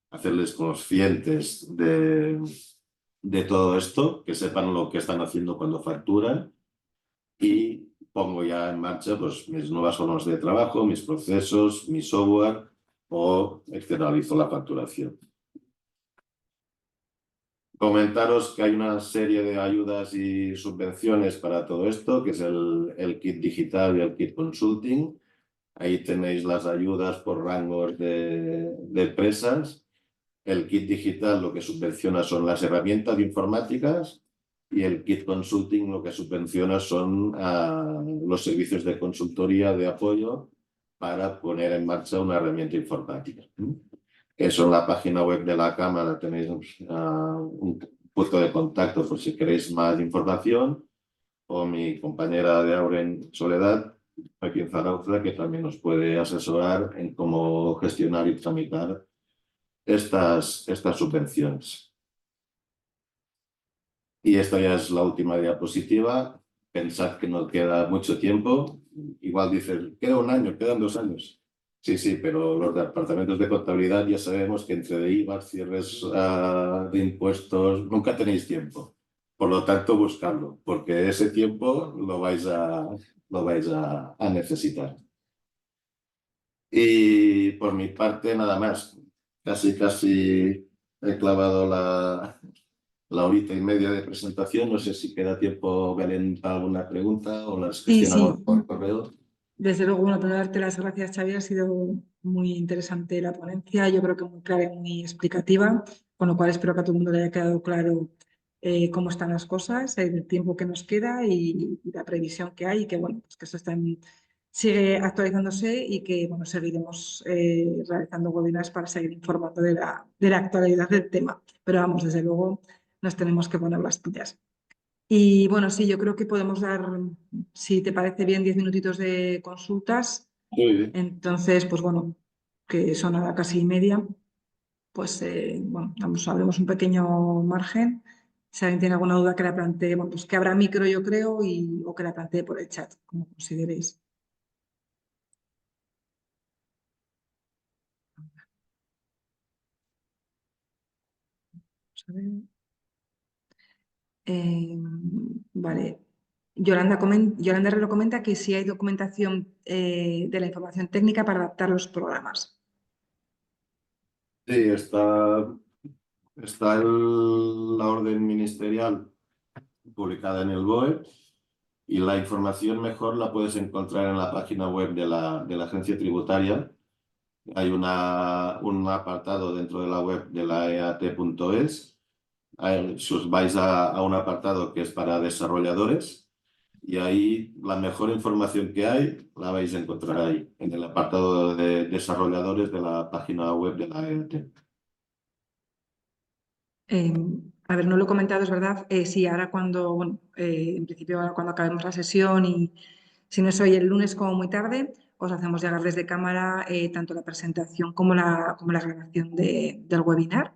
hacerles conscientes de todo esto, que sepan lo que están haciendo cuando facturan y pongo ya en marcha pues, mis nuevas formas de trabajo, mis procesos, mi software o externalizo la facturación. Comentaros que hay una serie de ayudas y subvenciones para todo esto, que es el kit digital y el kit consulting. Ahí tenéis las ayudas por rangos de empresas. El kit digital lo que subvenciona son las herramientas informáticas y el kit consulting lo que subvenciona son los servicios de consultoría de apoyo para poner en marcha una herramienta informática. Eso en la página web de la Cámara tenéis un punto de contacto por si queréis más información, o mi compañera de Auren Soledad, aquí en Zaragoza, que también nos puede asesorar en cómo gestionar y tramitar estas subvenciones. Y esta ya es la última diapositiva. Pensad que nos queda mucho tiempo. Igual dices, queda un año, quedan 2 años. Sí, sí, pero los departamentos de contabilidad ya sabemos que entre de IVA, cierres de impuestos, nunca tenéis tiempo. Por lo tanto, buscadlo, porque ese tiempo lo vais a necesitar. Y por mi parte, nada más. Casi he clavado la horita y media de presentación. No sé si queda tiempo, Belén, para alguna pregunta o las Sí, gestionamos sí, por correo. desde luego, bueno, primero darte las gracias, Xavi, ha sido muy interesante la ponencia, yo creo que muy clara y muy explicativa, con lo cual espero que a todo el mundo le haya quedado claro cómo están las cosas, el tiempo que nos queda y la previsión que hay y que, bueno, pues que esto sigue actualizándose y que, bueno, seguiremos realizando webinars para seguir informando de la actualidad del tema. Pero vamos, desde luego, nos tenemos que poner las pilas. Y bueno, sí, yo creo que podemos dar, si te parece bien, 10 minutitos de consultas. Sí. Entonces, pues bueno, que son ahora casi media, pues bueno, abrimos un pequeño margen. Si alguien tiene alguna duda que la plantee, bueno, pues que habrá micro, yo creo, o que la plantee por el chat, como consideréis. Vamos a ver. Vale. Yolanda Herrero comenta que sí hay documentación de la información técnica para adaptar los programas. Sí, está la orden ministerial publicada en el BOE y la información mejor la puedes encontrar en la página web de la agencia tributaria. Hay un apartado dentro de la web de la eat.es. Si os vais a un apartado que es para desarrolladores y ahí la mejor información que hay la vais a encontrar ahí, en el apartado de desarrolladores de la página web de la EAT. A ver, no lo he comentado, es verdad. Sí, ahora cuando, bueno, en principio ahora cuando acabemos la sesión y si no es hoy el lunes como muy tarde, os hacemos llegar desde cámara tanto la presentación como la grabación del webinar.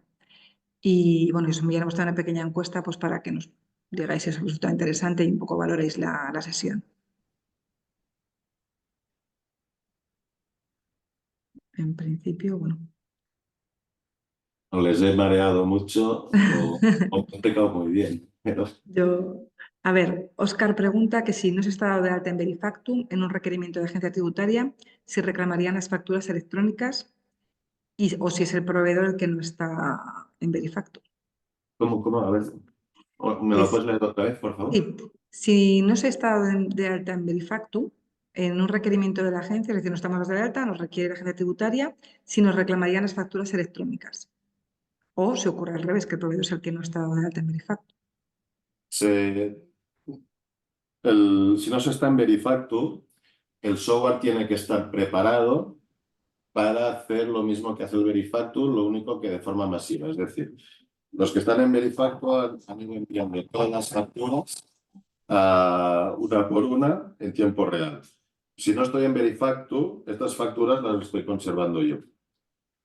Y bueno, os enviaremos también una pequeña encuesta pues para que nos digáis si os resulta interesante y un poco valoréis la sesión. En principio, bueno. O les he mareado mucho o me he explicado muy bien. Pero... A ver, Óscar pregunta que si no se está dado de alta en Verifactum en un requerimiento de agencia tributaria, si reclamarían las facturas electrónicas o si es el proveedor el que no está en Verifactum. ¿Cómo? A ver, ¿me lo Es, puedes leer otra vez, por favor? sí, si no se está dado de alta en Verifactum, en un requerimiento de la agencia, es decir, no estamos de alta, nos requiere la agencia tributaria, si nos reclamarían las facturas electrónicas. O se ocurre al revés, que el proveedor es el que no está dado de alta en Verifactu. Si no se está en Verifactu, el software tiene que estar preparado para hacer lo mismo que hace el Verifactu, lo único que de forma masiva. Es decir, los que están en Verifactu han ido enviando todas las facturas una por una en tiempo real. Si no estoy en Verifactu, estas facturas las estoy conservando yo.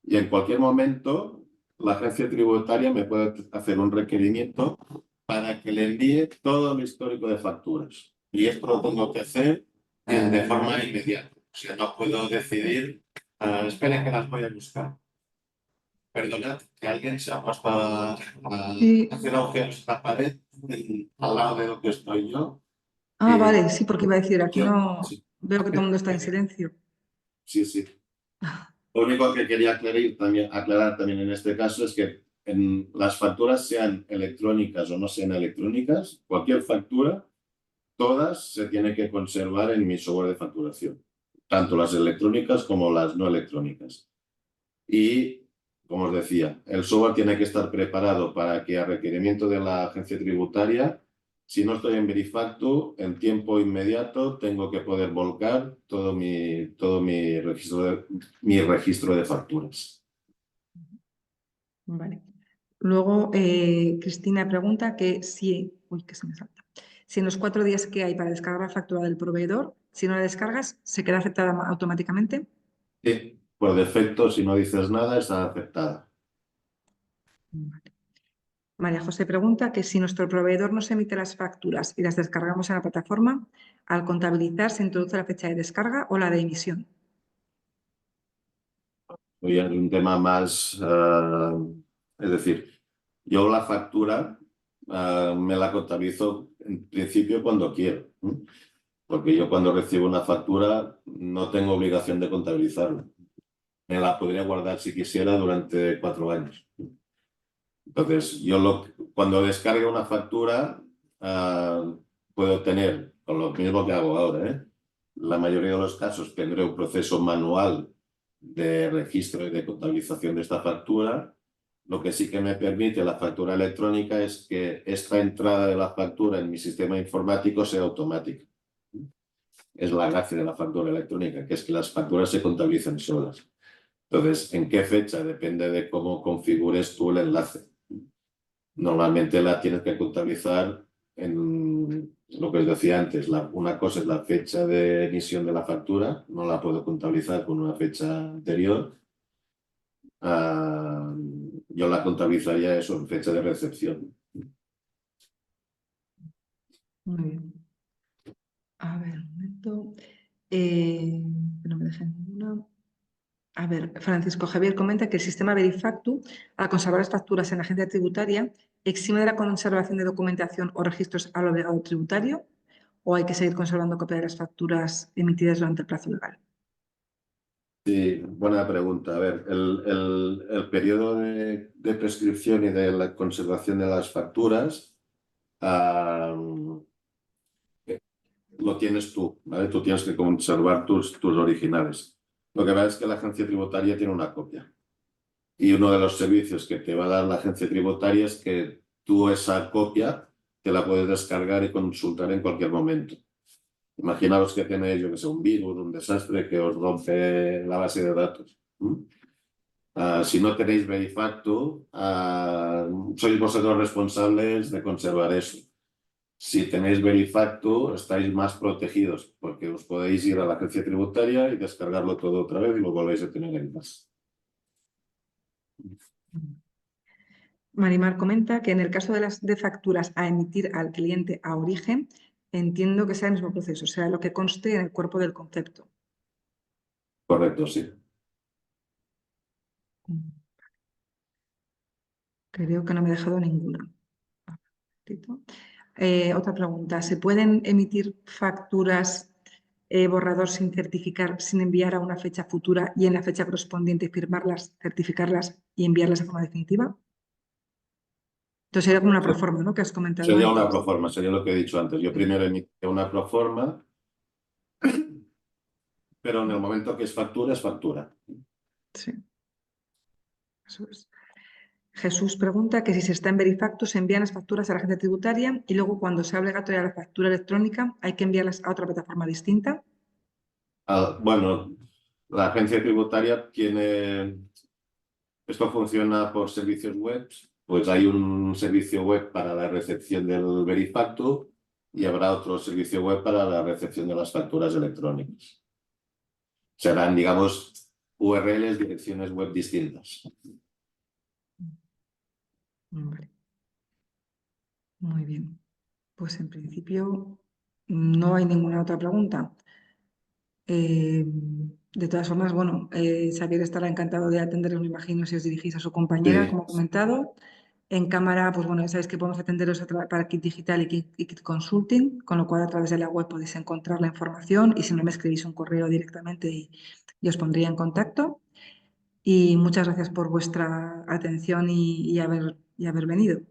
Y en cualquier momento, la agencia tributaria me puede hacer un requerimiento para que le envíe todo el histórico de facturas. Y esto lo tengo que hacer de forma inmediata. O sea, no puedo decidir, esperen que las voy a buscar. Perdonad, que alguien se ha puesto a hacer agujeros en la pared al lado de donde estoy yo. Ah, vale, sí, porque iba a decir, aquí no Sí. veo que todo el mundo está en silencio. Sí, sí. Lo único que quería aclarar también en este caso es que en las facturas, sean electrónicas o no sean electrónicas, cualquier factura, todas se tienen que conservar en mi software de facturación, tanto las electrónicas como las no electrónicas. Y, como os decía, el software tiene que estar preparado para que, a requerimiento de la agencia tributaria, si no estoy en Verifactu, en tiempo inmediato tengo que poder volcar todo mi registro de facturas. Vale. Luego, Cristina pregunta que si, que se me salta. Si en los 4 días que hay para descargar la factura del proveedor, si no la descargas, ¿se queda aceptada automáticamente? Sí, por defecto, si no dices nada, está aceptada. Vale. María José pregunta que si nuestro proveedor nos emite las facturas y las descargamos en la plataforma, al contabilizar se introduce la fecha de descarga o la de emisión. Hoy es un tema más, es decir, yo la factura me la contabilizo en principio cuando quiero, porque yo cuando recibo una factura no tengo obligación de contabilizarla. Me la podría guardar si quisiera durante 4 años. Entonces, cuando descargue una factura, puedo tener, con lo mismo que hago ahora, la mayoría de los casos tendré un proceso manual de registro y de contabilización de esta factura. Lo que sí que me permite la factura electrónica es que esta entrada de la factura en mi sistema informático sea automática. Es la gracia de la factura electrónica, que es que las facturas se contabilizan solas. Entonces, ¿en qué fecha? Depende de cómo configures tú el enlace. Normalmente la tienes que contabilizar en lo que os decía antes. Una cosa es la fecha de emisión de la factura, no la puedo contabilizar con una fecha anterior. Yo la contabilizaría eso en fecha de recepción. Muy bien. A ver, un momento. No me dejen ninguna. A ver, Francisco Javier comenta que el sistema Verifactu, al conservar las facturas en la agencia tributaria, exime de la conservación de documentación o registros al obligado tributario, o hay que seguir conservando copia de las facturas emitidas durante el plazo legal. Sí, buena pregunta. A ver, el periodo de prescripción y de la conservación de las facturas lo tienes tú, ¿vale? Tú tienes que conservar tus originales. Lo que pasa es que la agencia tributaria tiene una copia. Y uno de los servicios que te va a dar la agencia tributaria es que tú esa copia te la puedes descargar y consultar en cualquier momento. Imaginaos que tenéis, yo que sé, un virus, un desastre que os rompe la base de datos. Si no tenéis Verifactu, sois vosotros responsables de conservar eso. Si tenéis Verifactu, estáis más protegidos porque os podéis ir a la agencia tributaria y descargarlo todo otra vez y lo volvéis a tener en paz. Marimar comenta que en el caso de las facturas a emitir al cliente a origen, entiendo que sea el mismo proceso, sea lo que conste en el cuerpo del concepto. Correcto, sí. Creo que no me he dejado ninguna. Otra pregunta. ¿Se pueden emitir facturas borrador sin certificar, sin enviar a una fecha futura y en la fecha correspondiente firmarlas, certificarlas y enviarlas de forma definitiva? Entonces sería como una proforma, ¿no? Que has comentado Sería una antes. proforma, sería lo que he dicho antes. Yo primero emitiría una proforma pero en el momento que es factura, es factura. Sí. Eso es. Jesús pregunta que si se está en Verifactus se envían las facturas a la agencia tributaria y luego cuando sea obligatoria la factura electrónica hay que enviarlas a otra plataforma distinta. Bueno, la agencia tributaria tiene... Esto funciona por servicios web, pues hay un servicio web para la recepción del Verifactu y habrá otro servicio web para la recepción de las facturas electrónicas. Serán, digamos, URLs, direcciones web distintas. Vale. Muy bien. Pues en principio no hay ninguna otra pregunta. De todas formas, bueno, Xavier estará encantado de atenderos, me imagino, si os dirigís a su compañera, Sí. como ha comentado. En cámara, pues bueno, ya sabéis que podemos atenderos para Kit Digital y Kit Consulting, con lo cual a través de la web podéis encontrar la información y si no me escribís un correo directamente y os pondría en contacto. Y muchas gracias por vuestra atención y haber venido.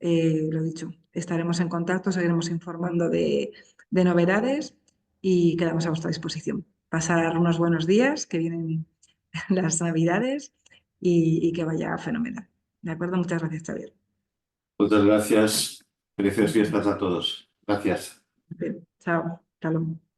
Lo dicho, estaremos en contacto, seguiremos informando de novedades y quedamos a vuestra disposición. Pasar unos buenos días, que vienen las Navidades y que vaya fenomenal. ¿De acuerdo? Muchas gracias, Xavier. Muchas gracias. Felices fiestas a todos. Gracias. Bien, chao. Hasta luego.